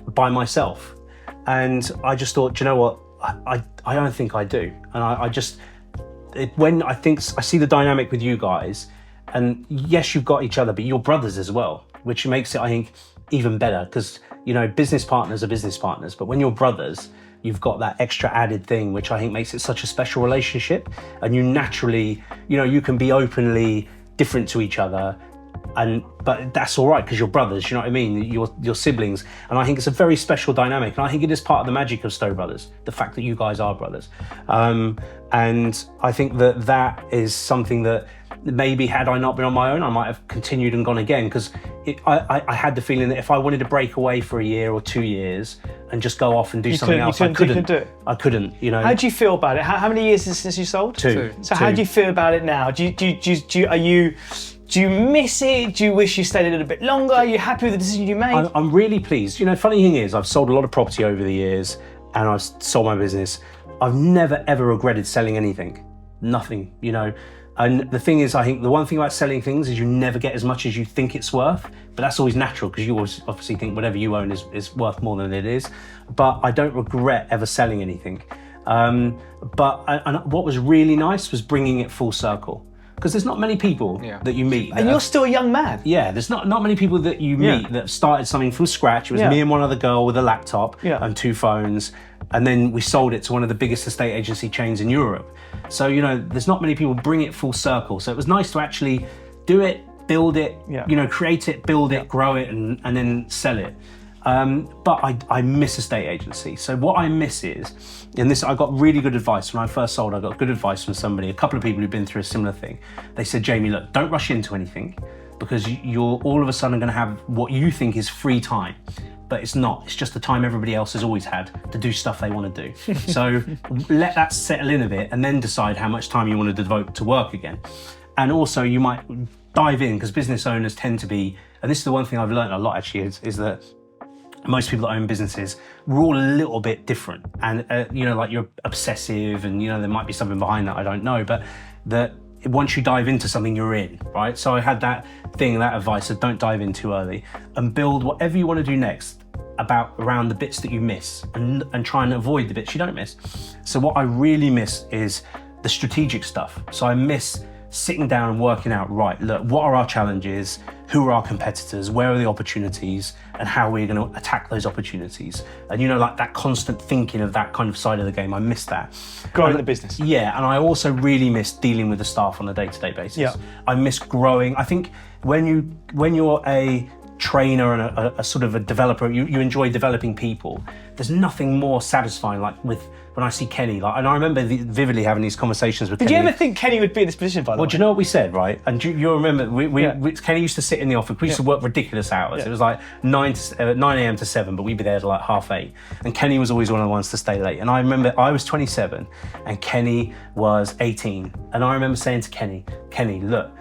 by myself? And I just thought, you know what, I don't think I do. And when I see the dynamic with you guys, and yes, you've got each other, but you're brothers as well, which makes it, I think, even better, because, you know, business partners are business partners, but when you're brothers, you've got that extra added thing, which I think makes it such a special relationship. And you naturally, you know, you can be openly different to each other, but that's all right, because you're brothers, you know what I mean? You're siblings. And I think it's a very special dynamic. And I think it is part of the magic of Stowe Brothers, the fact that you guys are brothers. And I think that is something that maybe had I not been on my own, I might have continued and gone again, because I had the feeling that if I wanted to break away for a year or 2 years and just go off and do something else, I couldn't do it. I couldn't, you know. How do you feel about it? How many years is it since you sold? Two. So how do you feel about it now? Do you miss it? Do you wish you stayed a little bit longer? Are you happy with the decision you made? I'm really pleased. You know, funny thing is, I've sold a lot of property over the years, and I've sold my business. I've never ever regretted selling anything. Nothing, you know. And the thing is, I think the one thing about selling things is you never get as much as you think it's worth, but that's always natural, because you always obviously think whatever you own is worth more than it is. But I don't regret ever selling anything. And what was really nice was bringing it full circle, because there's not many people that you meet. And you're still a young man. Yeah, there's not many people that you meet that started something from scratch. It was me and one other girl with a laptop and 2 phones. And then we sold it to one of the biggest estate agency chains in Europe. So, you know, there's not many people bring it full circle. So it was nice to actually do it, build it, you know, create it, build it, grow it, and then sell it. But I miss estate agency. So what I miss is, and this, I got really good advice when I first sold. I got good advice from somebody, a couple of people who've been through a similar thing. They said, Jaimie, look, don't rush into anything, because you're all of a sudden going to have what you think is free time. But it's not. It's just the time everybody else has always had to do stuff they want to do. So let that settle in a bit, and then decide how much time you want to devote to work again. And also you might dive in, because business owners tend to be, and this is the one thing I've learned a lot actually, is that most people that own businesses, we're all a little bit different. And you know, like, you're obsessive, and you know, there might be something behind that, I don't know, but that once you dive into something, you're in, right? So I had that advice of don't dive in too early, and build whatever you want to do next around the bits that you miss, and try and avoid the bits you don't miss. So what I really miss is the strategic stuff. So I miss sitting down and working out, right, look, what are our challenges? Who are our competitors? Where are the opportunities? And how are we going to attack those opportunities? And, you know, like, that constant thinking of that kind of side of the game, I miss that. Growing the business. Yeah, and I also really miss dealing with the staff on a day-to-day basis. Yeah. I miss growing. I think when you're a trainer and a sort of a developer, you enjoy developing people. There's nothing more satisfying, like when I see Kenny, like, and I remember vividly having these conversations with Kenny. Did you ever think Kenny would be in this position, by the way? Well, do you know what we said, right? And you remember, Kenny used to sit in the office. We used to work ridiculous hours. It was like 9 a.m. to 7, but we'd be there to like 8:30. And Kenny was always one of the ones to stay late. And I remember I was 27 and Kenny was 18. And I remember saying to Kenny, look,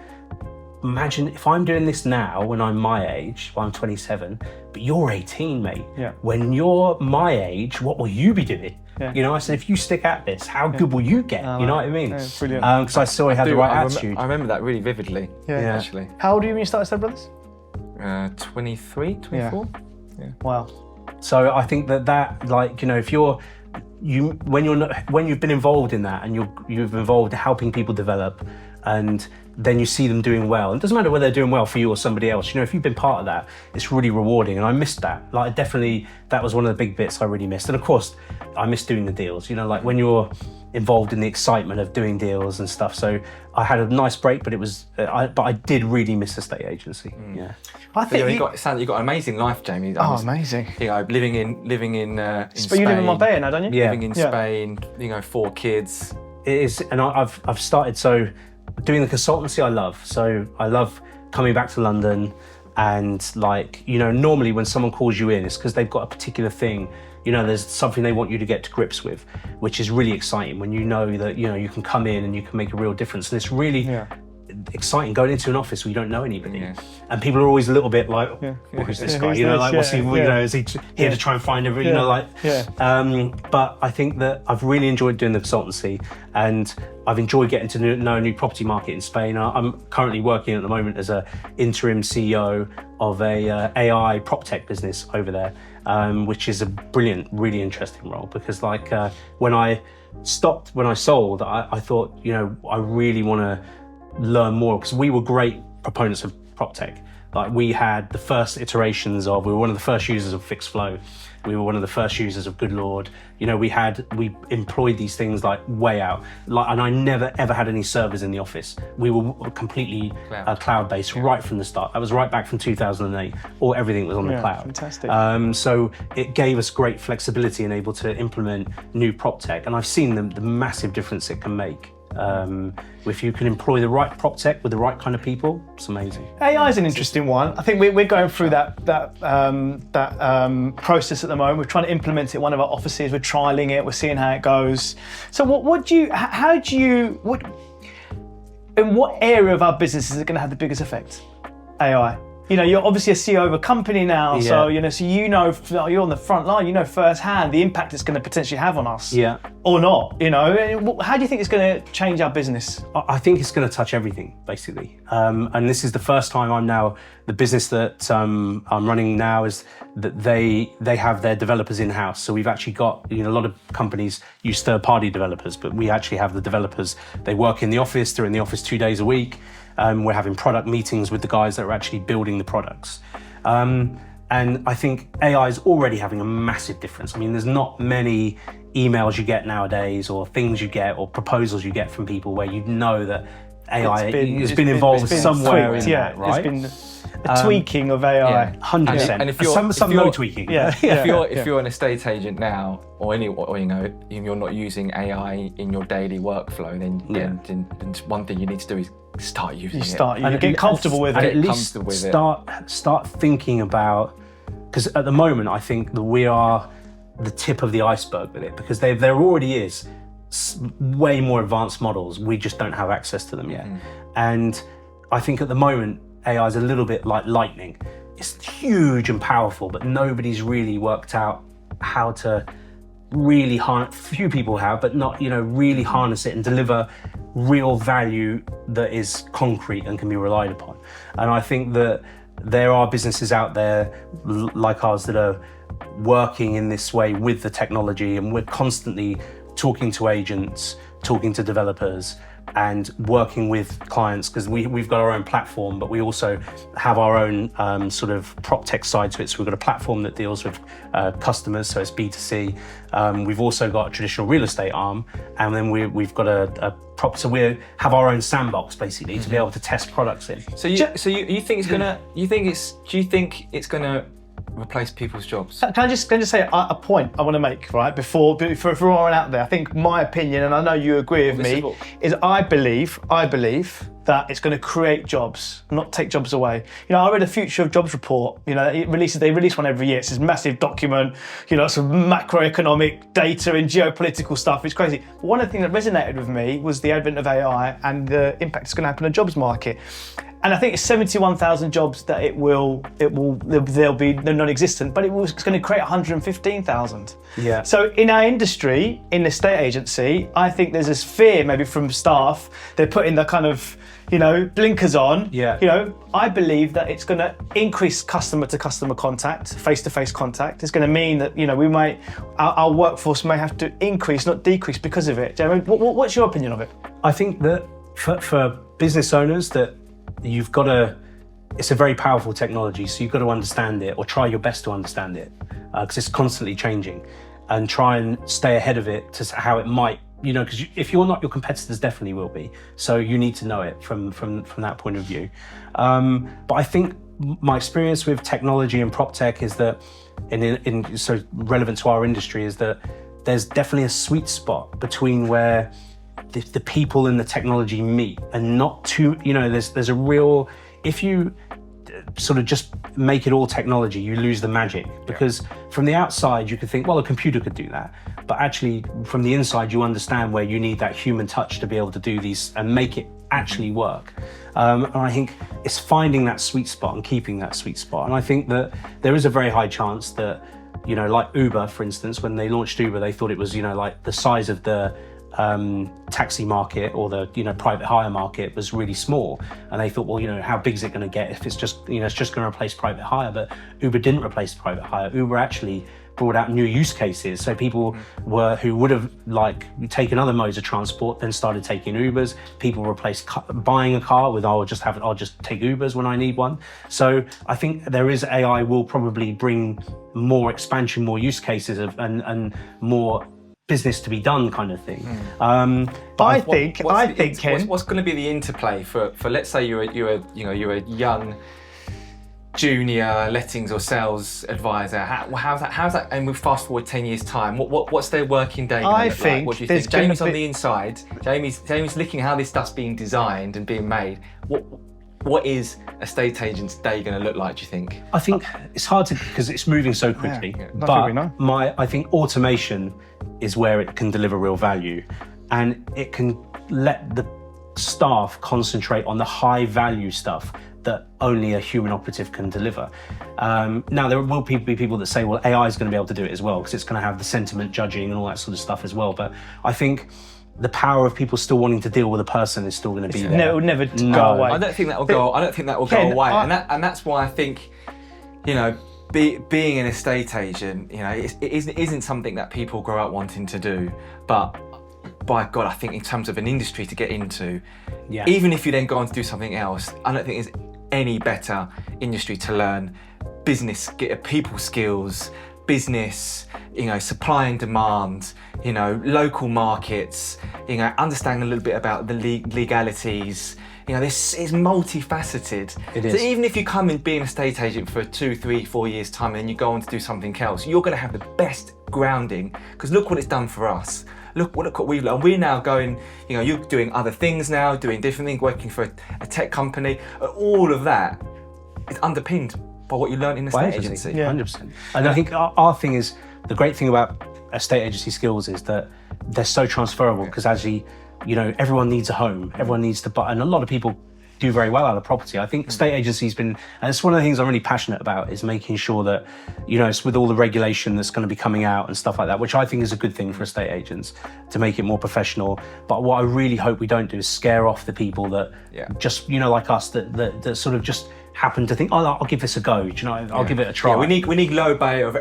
imagine if I'm doing this now when I'm my age, well, I'm 27, but you're 18, mate. Yeah. When you're my age, what will you be doing? Yeah. You know, I said, if you stick at this, how good will you get? You know what I mean? Yeah, brilliant. Because I saw he had the right attitude. I remember that really vividly, actually. How old are you when you started Step Brothers? 23, 24. Yeah. Wow. So I think that like, you know, if when you've been involved in that, and you've involved helping people develop, and then you see them doing well, and it doesn't matter whether they're doing well for you or somebody else, you know, if you've been part of that, it's really rewarding. And I missed that. Like, definitely, that was one of the big bits I really missed. And of course, I miss doing the deals, you know, like when you're involved in the excitement of doing deals and stuff. So I had a nice break, but I did really miss estate agency. Yeah. I think you've got an amazing life, Jaimie. Amazing. You know, living in but Spain. You live in Marbella now, don't you? Yeah. Living in Spain, you know, 4 kids. It is, and I've started, so doing the consultancy I love. So I love coming back to London, and, like, you know, normally when someone calls you in, it's because they've got a particular thing, you know, there's something they want you to get to grips with, which is really exciting when you know that, you know, you can come in and you can make a real difference. And it's really exciting going into an office where you don't know anybody, and people are always a little bit like, who's this guy? You know, like, what's he? You know, is he here to try and find every? You know, like. But I think that I've really enjoyed doing the consultancy, and I've enjoyed getting to know a new property market in Spain. I'm currently working at the moment as a interim CEO of a AI prop tech business over there, which is a brilliant, really interesting role, because, like, when I sold, I thought, you know, I really want to learn more, because we were great proponents of prop tech. Like, we had the first iterations we were one of the first users of fixed flow. We were one of the first users of Good Lord. You know, we employed these things like way out. Like, and I never ever had any servers in the office. We were completely cloud-based right from the start. That was right back from 2008. Everything was on the cloud. Fantastic. So it gave us great flexibility and able to implement new prop tech. And I've seen the massive difference it can make. If you can employ the right prop tech with the right kind of people, it's amazing. AI is an interesting one. I think we're going through that process at the moment. We're trying to implement it in one of our offices. We're trialing it. We're seeing how it goes. So in what area of our business is it going to have the biggest effect? AI. You're obviously a CEO of a company now, so you're on the front line. You know firsthand the impact it's going to potentially have on us, or not. How do you think it's going to change our business? I think it's going to touch everything, basically. And this is the first time the business that I'm running now is that they have their developers in-house. So we've actually got, a lot of companies use third-party developers, but we actually have the developers. They work in the office. They're in the office 2 days a week. We're having product meetings with the guys that are actually building the products. And I think AI is already having a massive difference. I mean, there's not many emails you get nowadays or things you get or proposals you get from people where that AI has been involved somewhere in that, right? It's been a tweaking of AI. 100%. And if some low tweaking. If you're an estate agent now, or you're not using AI in your daily workflow, then one thing you need to do is start using it. Get comfortable with it. At least start thinking about, because at the moment I think that we are the tip of the iceberg with it, because there already is way more advanced models. We just don't have access to them yet. And I think at the moment AI is a little bit like lightning. It's huge and powerful, but nobody's really worked out how to really harness. Few people have, but not really harness it and deliver real value that is concrete and can be relied upon. And I think that there are businesses out there like ours that are working in this way with the technology, and we're constantly talking to agents, talking to developers, and working with clients, because we've got our own platform, but we also have our own sort of prop tech side to it. So we've got a platform that deals with customers, so it's B2C. We've also got a traditional real estate arm, and then we've got a prop. So we have our own sandbox basically to be able to test products in. So you think it's gonna? Do you think it's gonna replace people's jobs? Can I just say a point I want to make, right? Before everyone out there, I think my opinion, and I know you agree with me, is I believe that it's going to create jobs, not take jobs away. I read a Future of Jobs report. They release one every year. It's this massive document, some macroeconomic data and geopolitical stuff. It's crazy. One of the things that resonated with me was the advent of AI and the impact it's going to have on the jobs market. And I think it's 71,000 jobs that they'll be non-existent, but it's going to create 115,000. Yeah. So in our industry, in the estate agency, I think there's this fear maybe from staff. They're putting the kind of, blinkers on. Yeah. I believe that it's going to increase customer-to-customer contact, face-to-face contact. It's going to mean that, our workforce may have to increase, not decrease because of it. Jaimie, what's your opinion of it? I think that for business owners that it's a very powerful technology, so you've got to understand it, or try your best to understand it, because it's constantly changing, and try and stay ahead of it to how it might, because if you're not, your competitors definitely will be. So you need to know it from that point of view. But I think my experience with technology and prop tech is that, so relevant to our industry, is that there's definitely a sweet spot between where the people and the technology meet, and not too, there's a real, if you sort of just make it all technology, you lose the magic, because from the outside you could think, well, a computer could do that, but actually from the inside you understand where you need that human touch to be able to do these and make it actually work. And I think it's finding that sweet spot and keeping that sweet spot. And I think that there is a very high chance that, like Uber, for instance, when they launched Uber, they thought it was, like the size of the taxi market or the private hire market was really small, and they thought, well, how big is it going to get if it's just it's just going to replace private hire? But Uber didn't replace private hire. Uber actually brought out new use cases, so people who would have taken other modes of transport then started taking Ubers. People replaced buying a car with I'll just take Ubers when I need one. So I think AI will probably bring more expansion, more use cases and more business to be done, kind of thing. But I think, Ken, what's going to be the interplay for let's say you're a young junior lettings or sales advisor? How's that? And we fast forward 10 years time. What's their working day gonna look like? What do you think? Jamie's on the inside. Jamie's looking at how this stuff's being designed and being made. What is a estate agent's day going to look like, do you think? I think it's hard to, because it's moving so quickly. But I think automation is where it can deliver real value, and it can let the staff concentrate on the high value stuff that only a human operative can deliver. Now, there will be people that say, well, AI is going to be able to do it as well, because it's going to have the sentiment judging and all that sort of stuff as well. But I think the power of people still wanting to deal with a person is still going to be there. No, it will never go away. I don't think that will go. I don't think that will go away, and that's why I think, you know, being an estate agent, you know, it isn't something that people grow up wanting to do. But by God, I think in terms of an industry to get into, even if you then go on to do something else, I don't think there's any better industry to learn business, people skills, business, you know, supply and demand, you know, local markets, you know, understanding a little bit about the legalities. You know, this is multifaceted. It is. So even if you come in being an estate agent for 2, 3, 4 years time and then you go on to do something else, you're going to have the best grounding, because look what it's done for us. Look what we've learned. We're now going, you know, you're doing other things now, doing different things, working for a tech company. All of that is underpinned by what you learned in the estate agency. 100%. And I think our thing is, the great thing about estate agency skills is that they're so transferable, because actually, you know, everyone needs a home, everyone needs to buy, and a lot of people do very well out of property. I think estate agency's been, and it's one of the things I'm really passionate about, is making sure that, you know, it's with all the regulation that's going to be coming out and stuff like that, which I think is a good thing for estate agents to make it more professional. But what I really hope we don't do is scare off the people that just, you know, like us, that sort of just happen to think, oh, I'll give this a go. Do you know, I'll give it a try. Yeah, we need low barrier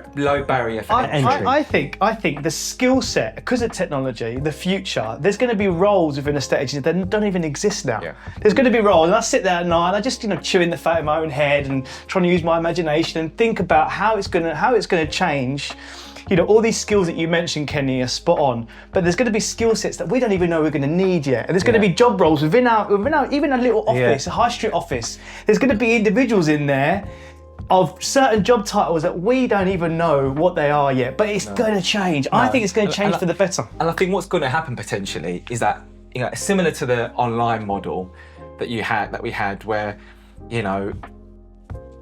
for entry. I think the skill set, because of technology, the future, there's going to be roles within estate agency that don't even exist now. Yeah. There's going to be roles, and I sit there at night and I just, you know, chewing the fat in my own head and trying to use my imagination and think about how it's going to change. You know, all these skills that you mentioned, Kenny, are spot on, but there's going to be skill sets that we don't even know we're going to need yet. And there's going to be job roles within our even a little office, a high street office. There's going to be individuals in there of certain job titles that we don't even know what they are yet, but it's going to change. I think it's going to change for the better. And I think what's going to happen potentially is that, you know, similar to the online model that we had, where, you know,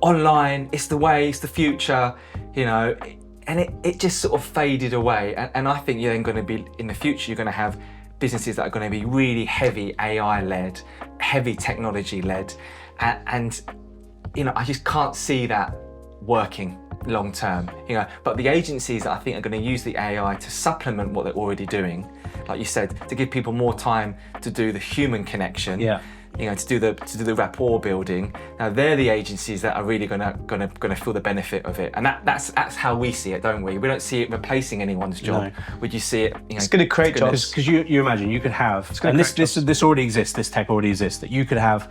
online, it's the way, it's the future, you know. And it just sort of faded away. And I think you're then going to be, in the future, you're going to have businesses that are going to be really heavy AI-led, heavy technology-led. And, you know, I just can't see that working long term, you know. But the agencies that I think are going to use the AI to supplement what they're already doing, like you said, to give people more time to do the human connection. You know, to do the rapport building. Now they're the agencies that are really gonna feel the benefit of it, and that's how we see it, don't we? We don't see it replacing anyone's job. No. Would you see it? You know, it's going to create jobs. Because you imagine you could have, and this already exists. This tech already exists. That you could have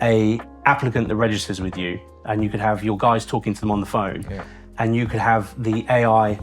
a applicant that registers with you, and you could have your guys talking to them on the phone, and you could have the AI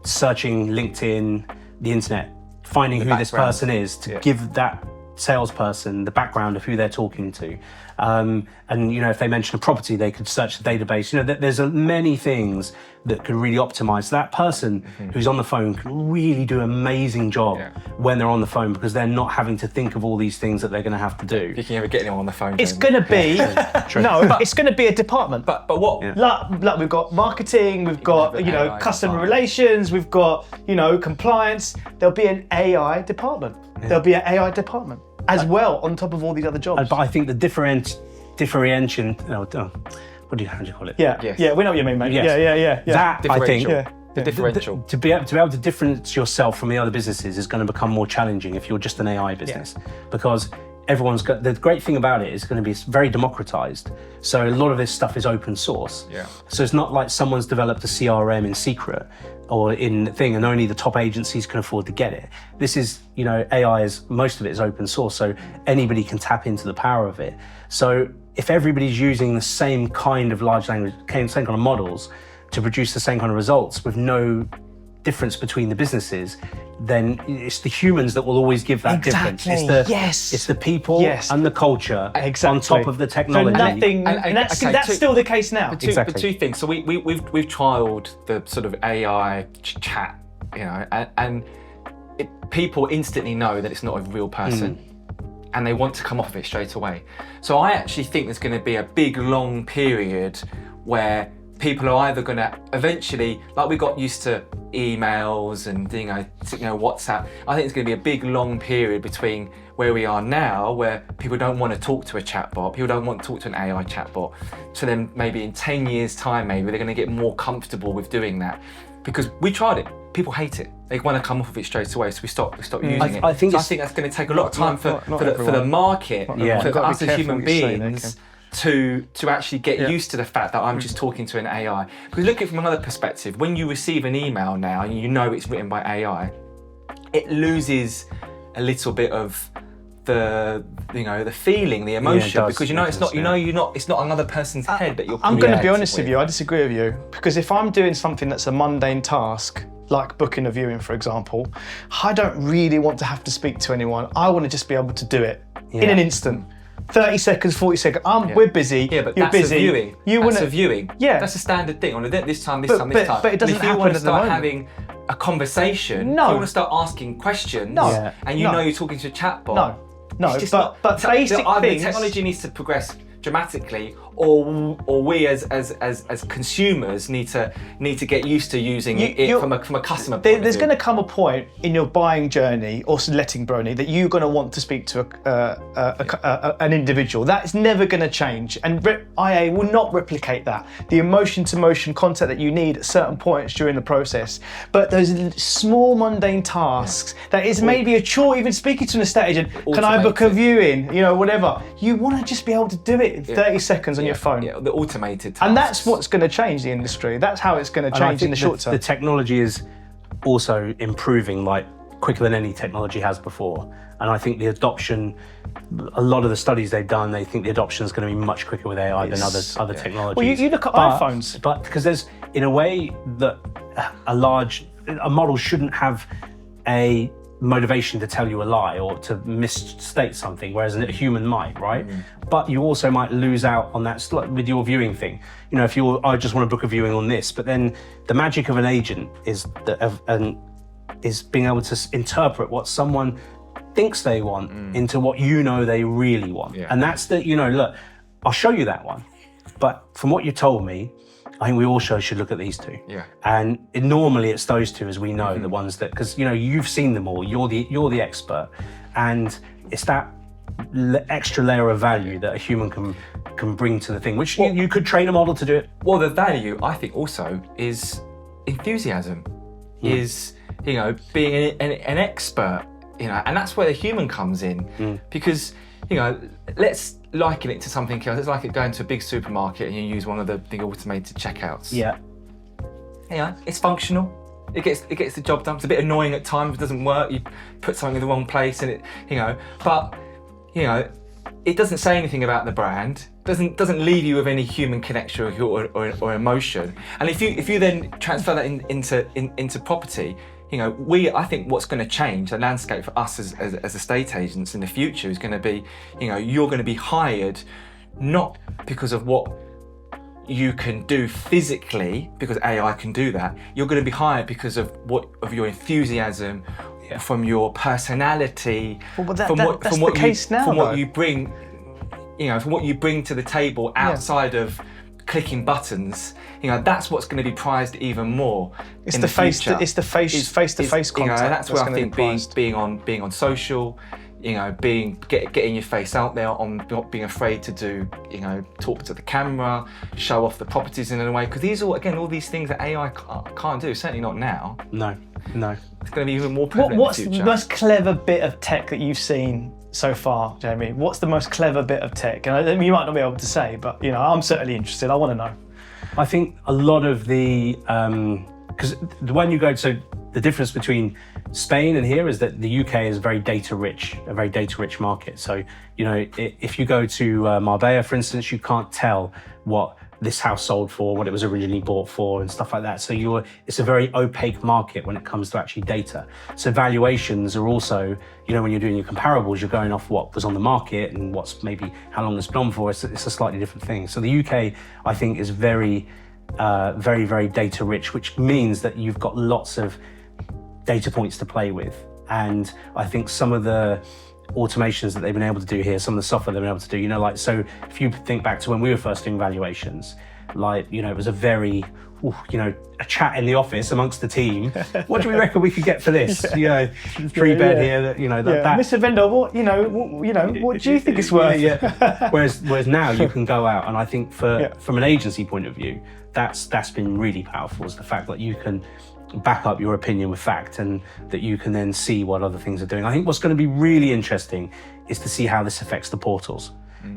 searching LinkedIn, the internet, finding who this person is to give that salesperson the background of who they're talking to, and you know, if they mention a property, they could search the database. You know, there's many things that could really optimize. That person who's on the phone can really do an amazing job when they're on the phone, because they're not having to think of all these things that they're going to have to do. You can ever get anyone on the phone. It's going to be it's going to be a department. But what? Like we've got marketing, we've got, you know, customer relations, we've got, you know, compliance. There'll be an AI department. There'll be an AI department as well, on top of all these other jobs. But I think the differentiation, how do you call it? Yeah, we know what you mean, mate. Yes. Yeah. That, I think, the differential. To be able to differentiate yourself from the other businesses is going to become more challenging if you're just an AI business, because everyone's got, the great thing about it is going to be very democratized. So a lot of this stuff is open source. So it's not like someone's developed a CRM in secret or in thing and only the top agencies can afford to get it. This is, you know, AI is, most of it is open source, so anybody can tap into the power of it. So if everybody's using the same kind of large language, same kind of models to produce the same kind of results with no difference between the businesses, then it's the humans that will always give that difference. It's the people and the culture on top of the technology. So nothing, and that's still the case now. But two things. So we've trialed the sort of AI chat, you know, and people instantly know that it's not a real person. And they want to come off of it straight away. So I actually think there's going to be a big, long period where people are either going to eventually, like we got used to emails and WhatsApp. I think there's going to be a big, long period between where we are now, where people don't want to talk to a chatbot, people don't want to talk to an AI chatbot. So then maybe in 10 years' time, maybe they're going to get more comfortable with doing that, because we tried it. People hate it. They want to come off of it straight away, so we stop using it. I think that's going to take a lot of time for the market, for us as human beings, to actually get used to the fact that I'm just talking to an AI. Because look at it from another perspective, when you receive an email now and you know it's written by AI, it loses a little bit of the feeling, the emotion, because it's not another person's head that you're. I'm going to be honest with you. I disagree with you, because if I'm doing something that's a mundane task, like booking a viewing, for example, I don't really want to have to speak to anyone. I want to just be able to do it in an instant. 30 seconds, 40 seconds. We're busy. Yeah, but you're that's busy. A viewing. That's a viewing. Yeah, that's a standard thing. On this time. But it doesn't happen. If you want to start having a conversation, if you want to start asking questions, and you know you're talking to a chatbot. But basic things. The technology needs to progress dramatically, or we as consumers need to get used to using it from a customer point of view. There's going to come a point in your buying journey or letting journey that you're going to want to speak to an individual. That is never going to change, and IA will not replicate that. The emotion-to-motion contact that you need at certain points during the process. But those small mundane tasks that is maybe a chore, even speaking to an estate agent, can I book a viewing? Whatever. You want to just be able to do it in 30 seconds on your phone. Yeah, the automated tasks. And that's what's going to change the industry. That's how it's going to change in the short term. The technology is also improving like quicker than any technology has before. And I think the adoption, a lot of the studies they've done, they think the adoption is going to be much quicker with AI than other technologies. Well, you look at iPhones. But because there's, in a way, that a model shouldn't have a motivation to tell you a lie or to misstate something, whereas a human might, right? But you also might lose out on that with your viewing thing. If I just want to book a viewing on this, but then the magic of an agent is being able to interpret what someone thinks they want into what they really want. And that's look, I'll show you that one, but from what you told me, I think we also should look at these two. Yeah. And normally it's those two, as we know, the ones that, because you've seen them all. You're the expert, and it's that extra layer of value that a human can bring to the thing, which you could train a model to do it. Well, the value I think also is enthusiasm, is being an expert, and that's where the human comes in, because let's liken it to something else. It's like it going to a big supermarket and you use one of the automated checkouts. Yeah. It's functional. It gets the job done. It's a bit annoying at times. It doesn't work. You put something in the wrong place, and it doesn't say anything about the brand. Doesn't leave you with any human connection or emotion. And if you then transfer that into property, I think what's going to change the landscape for us as estate agents in the future is going to be, you're going to be hired not because of what you can do physically, because AI can do that. You're going to be hired because of your enthusiasm, from your personality, from what you bring, from what you bring to the table outside of clicking buttons. That's what's going to be prized even more. It's the face-to-face contact. That's where I think being on social, getting your face out there, on not being afraid to do, talk to the camera, show off the properties in a way, because all these things that AI can't do. Certainly not now. No. It's going to be even more prevalent What's in the future. the most clever bit of tech that you've seen so far, Jaimie? What's the most clever bit of tech? And you might not be able to say, but I'm certainly interested. I want to know. I think a lot of the, because when you go to the difference between Spain and here is that the UK is a very data rich market. So, if you go to Marbella, for instance, you can't tell what this house sold for, what it was originally bought for, and stuff like that. So it's a very opaque market when it comes to actually data. So valuations are also, when you're doing your comparables, you're going off what was on the market and what's maybe how long it's been on for. It's a slightly different thing. So the UK, I think, is very, very data rich, which means that you've got lots of data points to play with. And I think some of the automations that they've been able to do here, some of the software they've been able to do, so if you think back to when we were first doing valuations, it was a very, a chat in the office amongst the team. What do we reckon we could get for this? 3-bed here, that. Mr. Vendor, what do you think it's worth? Whereas now you can go out, and I think from an agency point of view, that's been really powerful, is the fact that you can back up your opinion with fact, and that you can then see what other things are doing. I think what's going to be really interesting is to see how this affects the portals,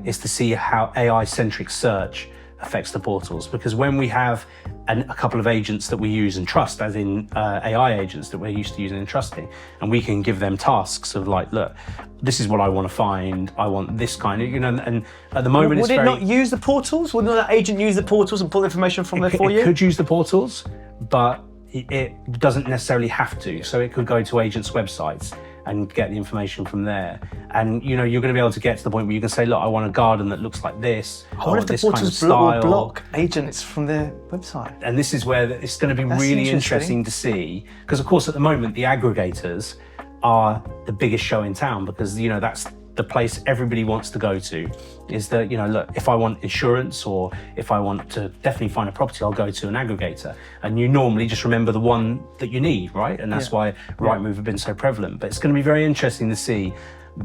is to see how AI-centric search affects the portals. Because when we have a couple of agents that we use and trust, as in AI agents that we're used to using and trusting, and we can give them tasks of look, this is what I want to find, I want this kind of, and at the moment would it not use the portals? Would not that agent use the portals and pull information from there for you? It could use the portals, but it doesn't necessarily have to. So it could go to agents' websites and get the information from there. And you're going to be able to get to the point where you can say, look, I want a garden that looks like this. I wonder if the portals will block agents from their website. And this is where it's going to be really interesting to see, because of course at the moment the aggregators are the biggest show in town, because that's the place everybody wants to go to, is that, look, if I want insurance or if I want to definitely find a property, I'll go to an aggregator. And you normally just remember the one that you need, right? And that's why Rightmove have been so prevalent. But it's going to be very interesting to see,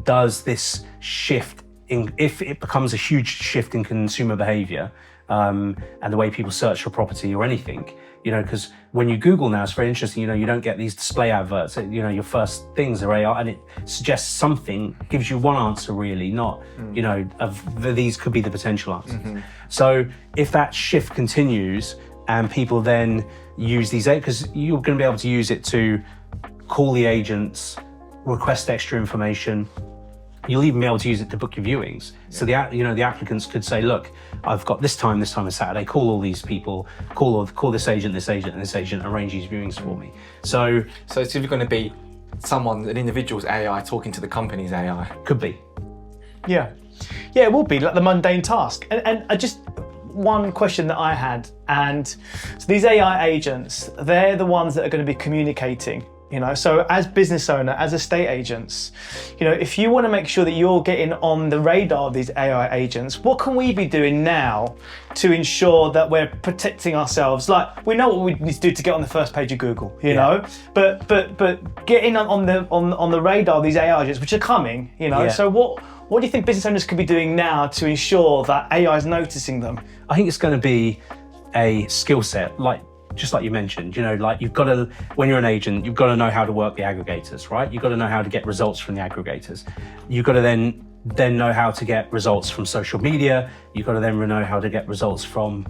does this shift, if it becomes a huge shift in consumer behavior, and the way people search for property or anything, because when you Google now, it's very interesting, you don't get these display adverts, your first things are AI, and it suggests something, gives you one answer really, not, these could be the potential answers. Mm-hmm. So if that shift continues and people then use these, because you're going to be able to use it to call the agents, request extra information, you'll even be able to use it to book your viewings. So the applicants could say, look, I've got this time is Saturday, call all these people, call this agent, and this agent, arrange these viewings for me. So it's going to be an individual's AI talking to the company's AI. Could be. Yeah, it will be like the mundane task. And I just, one question that I had, and so these AI agents, they're the ones that are going to be communicating. So as business owner, as estate agents, if you want to make sure that you're getting on the radar of these AI agents, what can we be doing now to ensure that we're protecting ourselves? Like, we know what we need to do to get on the first page of Google, know, but getting on the radar of these AI agents, which are coming, So what do you think business owners could be doing now to ensure that AI is noticing them? I think it's going to be a skill set, just like you mentioned, you've got to, when you're an agent, you've got to know how to work the aggregators, right? You've got to know how to get results from the aggregators. You've got to then know how to get results from social media. You've got to then know how to get results from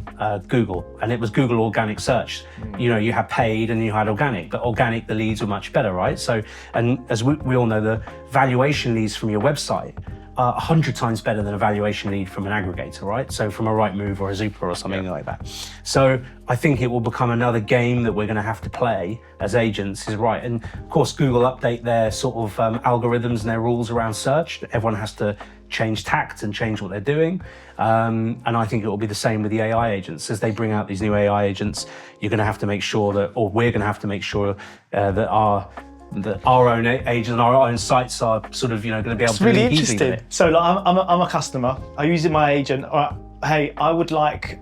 Google. And it was Google organic search. You had paid and you had organic, but organic, the leads were much better, right? So, and as we all know, the valuation leads from your website are 100 times better than a valuation lead from an aggregator, right? So from a Rightmove or a Zoopla or something like that. So I think it will become another game that we're going to have to play as agents, is right. And of course, Google update their sort of algorithms and their rules around search. Everyone has to change tact and change what they're doing. And I think it will be the same with the AI agents. As they bring out these new AI agents, you're going to have to make sure that, or we're going to have to make sure that our own agents and our own sites are sort of, going to be able it's to really link interesting. easily with it. So I'm a customer. I use my agent. All right, hey, I would like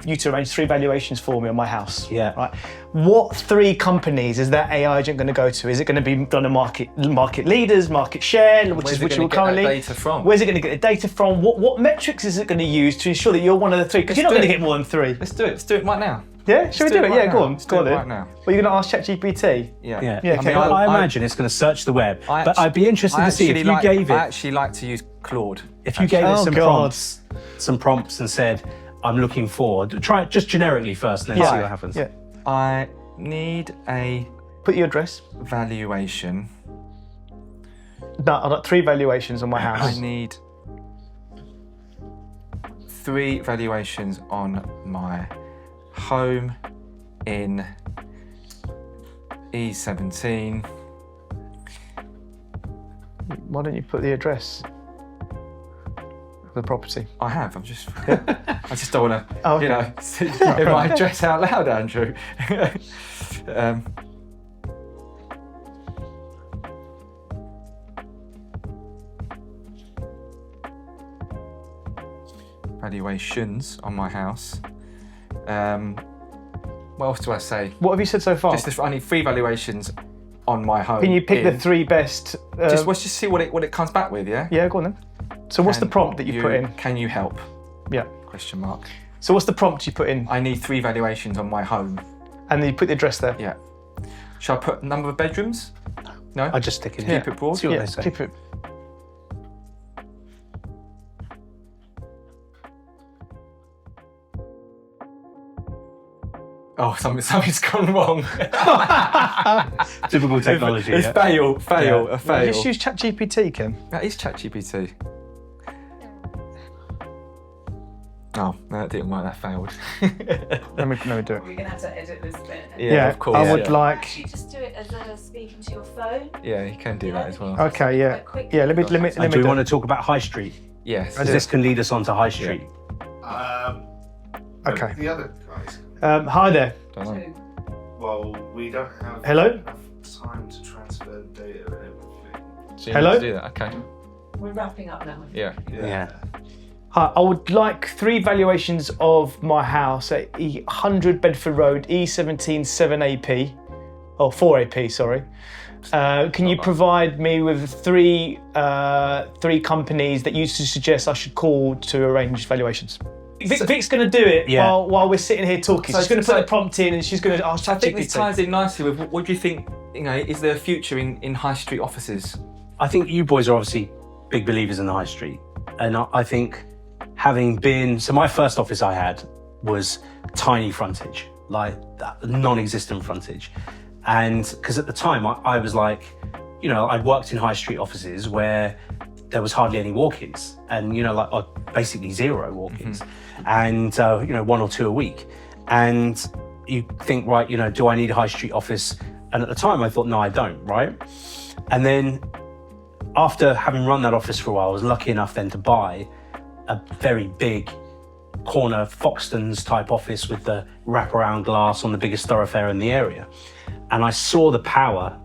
you to arrange 3 valuations for me on my house. Yeah. Right. What 3 companies is that AI agent going to go to? Is it going to be done in market leaders, market share, which we're currently? Data from? Where's it going to get the data from? What metrics is it going to use to ensure that you're one of the 3? Because you're not going to get more than 3. Let's do it. Let's do it right now. Yeah, should we do it? Yeah, go on. Let's do it right now. Well, you're going to ask ChatGPT? Yeah. Okay. I imagine it's going to search the web, but I'd be interested to see if you gave it. I actually like to use Claude. If you gave it some prompts and said, I'm looking for, try it just generically first and then see what happens. Yeah. I need a... Put your address. Valuation. No, I've got 3 valuations on my house. I need 3 valuations on my home in E17. Why don't you put the address of the property? I have. I just don't want to, Oh, okay. you know, say my address out loud, Andrew. Valuations on my house. What else do I say? What have you said so far? I need 3 valuations on my home. Can you pick the 3 best? Let's just see what it comes back with, yeah? Yeah, go on then. So what's the prompt that you put in? Can you help? Yeah. Question mark. So what's the prompt you put in? I need 3 valuations on my home. And then you put the address there? Yeah. Shall I put number of bedrooms? No? I just stick it in. Keep it broad? See what Yeah, they say. keep it. Oh, something's gone wrong. Typical technology. It's yeah. fail, Yeah. a fail. Just use ChatGPT, Ken. That is ChatGPT. Oh, no, that didn't work, that failed. Let me do it. We're going to have to edit this bit. Yeah, of course. I would yeah. like. Actually, just do it as a speaking to your phone. Yeah, you can do that as well. Okay, yeah, Quite yeah. Let me And do we do want it. to talk about High Street? Yes. Because this can lead us on to High Street. Okay. The other guys. Hi there. Don't know. Two. Well, we don't have Hello? enough time to transfer data and everything. So you Hello? need to do that, okay. We're wrapping up now. Yeah. Yeah. Hi, I would like 3 valuations of my house at 100 Bedford Road, E17 7AP, or 4AP, sorry. Can you provide me with 3 companies that you suggest I should call to arrange valuations? Vic's going to do it Yeah. while we're sitting here talking. So- She's going to put so- the prompt in and she's going to ask I think this ChatGPT. ties in nicely with what do you think, you know, is there a future in high street offices? I think you boys are obviously big believers in the High Street. And I think having been, so my first office I had was tiny frontage, like that non-existent frontage. And because at the time I was like, you know, I'd worked in high street offices where there was hardly any walk-ins and, you know, like basically 0 walk-ins and, you know, 1 or 2 a week. And you think, right, you know, do I need a high street office? And at the time I thought, no, I don't, right? And then after having run that office for a while, I was lucky enough then to buy a very big corner Foxtons type office with the wraparound glass on the biggest thoroughfare in the area. And I saw the power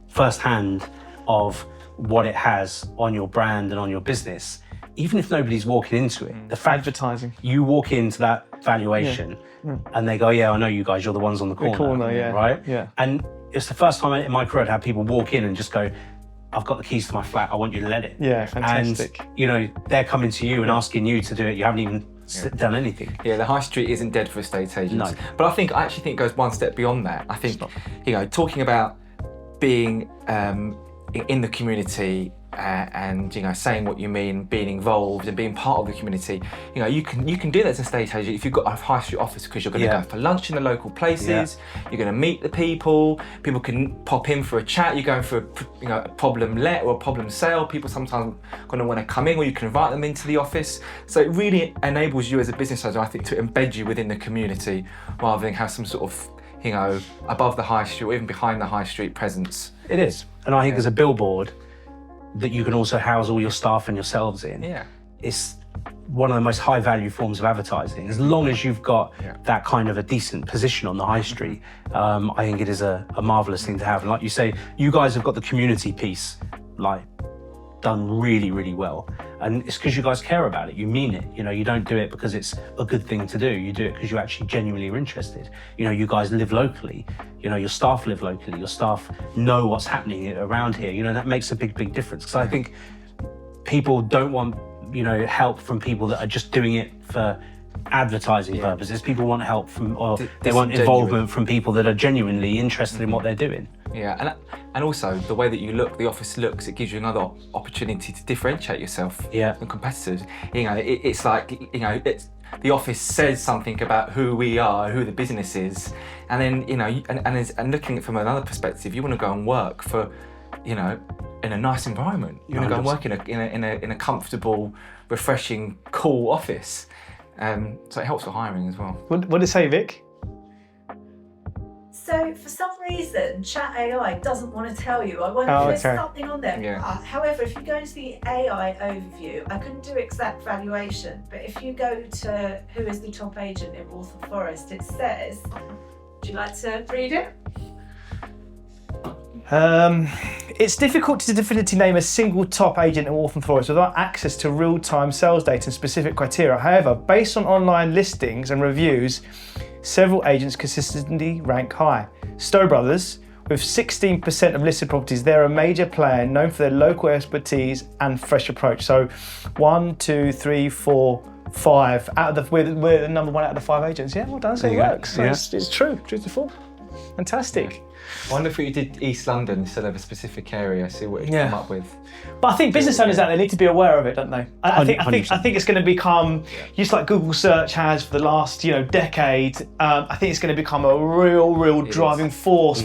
firsthand of what it has on your brand and on your business, even if nobody's walking into it. The fact Advertising. you walk into that valuation and they go, yeah, I know you guys, you're the ones on the corner. yeah. Right? Yeah. And it's the first time in my career I'd had people walk in and just go, I've got the keys to my flat, I want you to let it. Yeah, fantastic. And, you know, they're coming to you and asking you to do it. You haven't even done anything. Yeah, the high street isn't dead for estate agents. No. But I actually think it goes one step beyond that. I think, you know, talking about being in the community and, you know, saying what you mean, being involved and being part of the community, you know, you can do that as an estate agent if you've got a high street office because you're going to Yeah. go for lunch in the local places, you're going to meet the people can pop in for a chat, you're going for a problem let or a problem sale, people sometimes going to want to come in or you can invite them into the office. So it really enables you as a business owner, I think, to embed you within the community rather than have some sort of, you know, above the high street or even behind the high street presence. It is. And I think there's a billboard that you can also house all your staff and yourselves in. Yeah. It's one of the most high value forms of advertising. As long as you've got that kind of a decent position on the high street, I think it is a marvelous thing to have. And like you say, you guys have got the community piece like done really, really well. And it's because you guys care about it. You mean it. You know, you don't do it because it's a good thing to do. You do it because you actually genuinely are interested. You know, you guys live locally. You know, your staff live locally. Your staff know what's happening around here. You know, that makes a big, big difference. Because I think people don't want, you know, help from people that are just doing it for advertising purposes. People want help from, or they want involvement from people that are genuinely interested in what they're doing. Yeah, and also the way that you look, the office looks, it gives you another opportunity to differentiate yourself from competitors. You know, it's like, you know, the office says something about who we are, who the business is, and then, you know, and looking at it from another perspective, you want to go and work for, you know, in a nice environment. You want to go and work in a comfortable, refreshing, cool office. So it helps with hiring as well. What did it say, Vic? So for some reason, Chat AI doesn't want to tell you. I wonder if there's something on there. Yeah. However, if you go into the AI overview, I couldn't do exact valuation, but if you go to who is the top agent in Waltham Forest, it says, would you like to read it? It's difficult to definitively name a single top agent in Waltham Forest without access to real-time sales data and specific criteria. However, based on online listings and reviews, several agents consistently rank high. Stowe Brothers, with 16% of listed properties, they're a major player known for their local expertise and fresh approach. So 1, 2, 3, 4, 5 out of we're the number 1 out of the 5 agents. Yeah, well done. So it works. So it's true. Truth to full. Fantastic. I wonder if you did East London instead of a specific area, see what you come up with. But I think business owners out there need to be aware of it, don't they? I think it's going to become, just like Google search has for the last decade. I think it's going to become a real driving force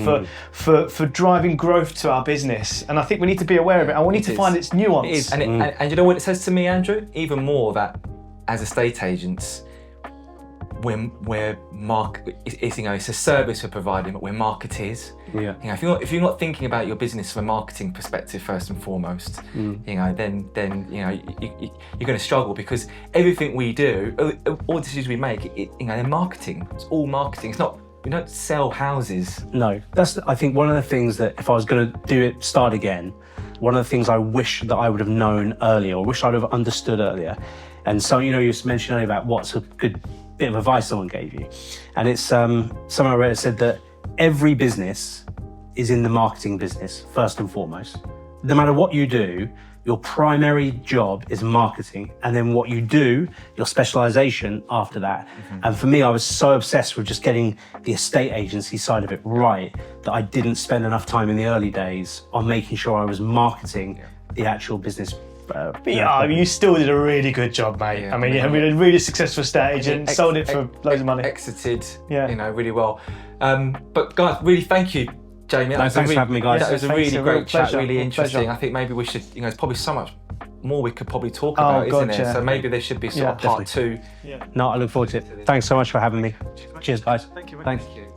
for driving growth to our business. And I think we need to be aware of it, and we need to find its nuance. It is. And you know what it says to me, Andrew? Even more that as estate agents, it's a service we're providing, but we're marketers. Yeah. If you're not thinking about your business from a marketing perspective first and foremost, then you're going to struggle, because everything we do, all decisions we make, they're marketing. It's all marketing. It's not. We don't sell houses. No, that's I think one of the things that if I was going to start again, one of the things I wish that I would have known earlier, or wish I'd have understood earlier. And so you mentioned earlier about what's a good bit of advice someone gave you, and it's someone I read said that every business is in the marketing business first and foremost. No matter what you do, your primary job is marketing, and then what you do, your specialization after that. And for me, I was so obsessed with just getting the estate agency side of it right that I didn't spend enough time in the early days on making sure I was marketing the actual business. You still did a really good job, mate. Yeah, I mean, you have been a really successful estate agent, sold it for loads of money. Exited, really well. But guys, really thank you, Jaimie. Thanks for having me, guys. That was a really great chat, pleasure, really interesting. pleasure. I think maybe we should, there's probably so much more we could probably talk about, isn't there? So maybe there should be sort of part 2. No, I look forward to it. Thanks so much for having me. Cheers, guys. Thank you, mate. Thanks. Thank you.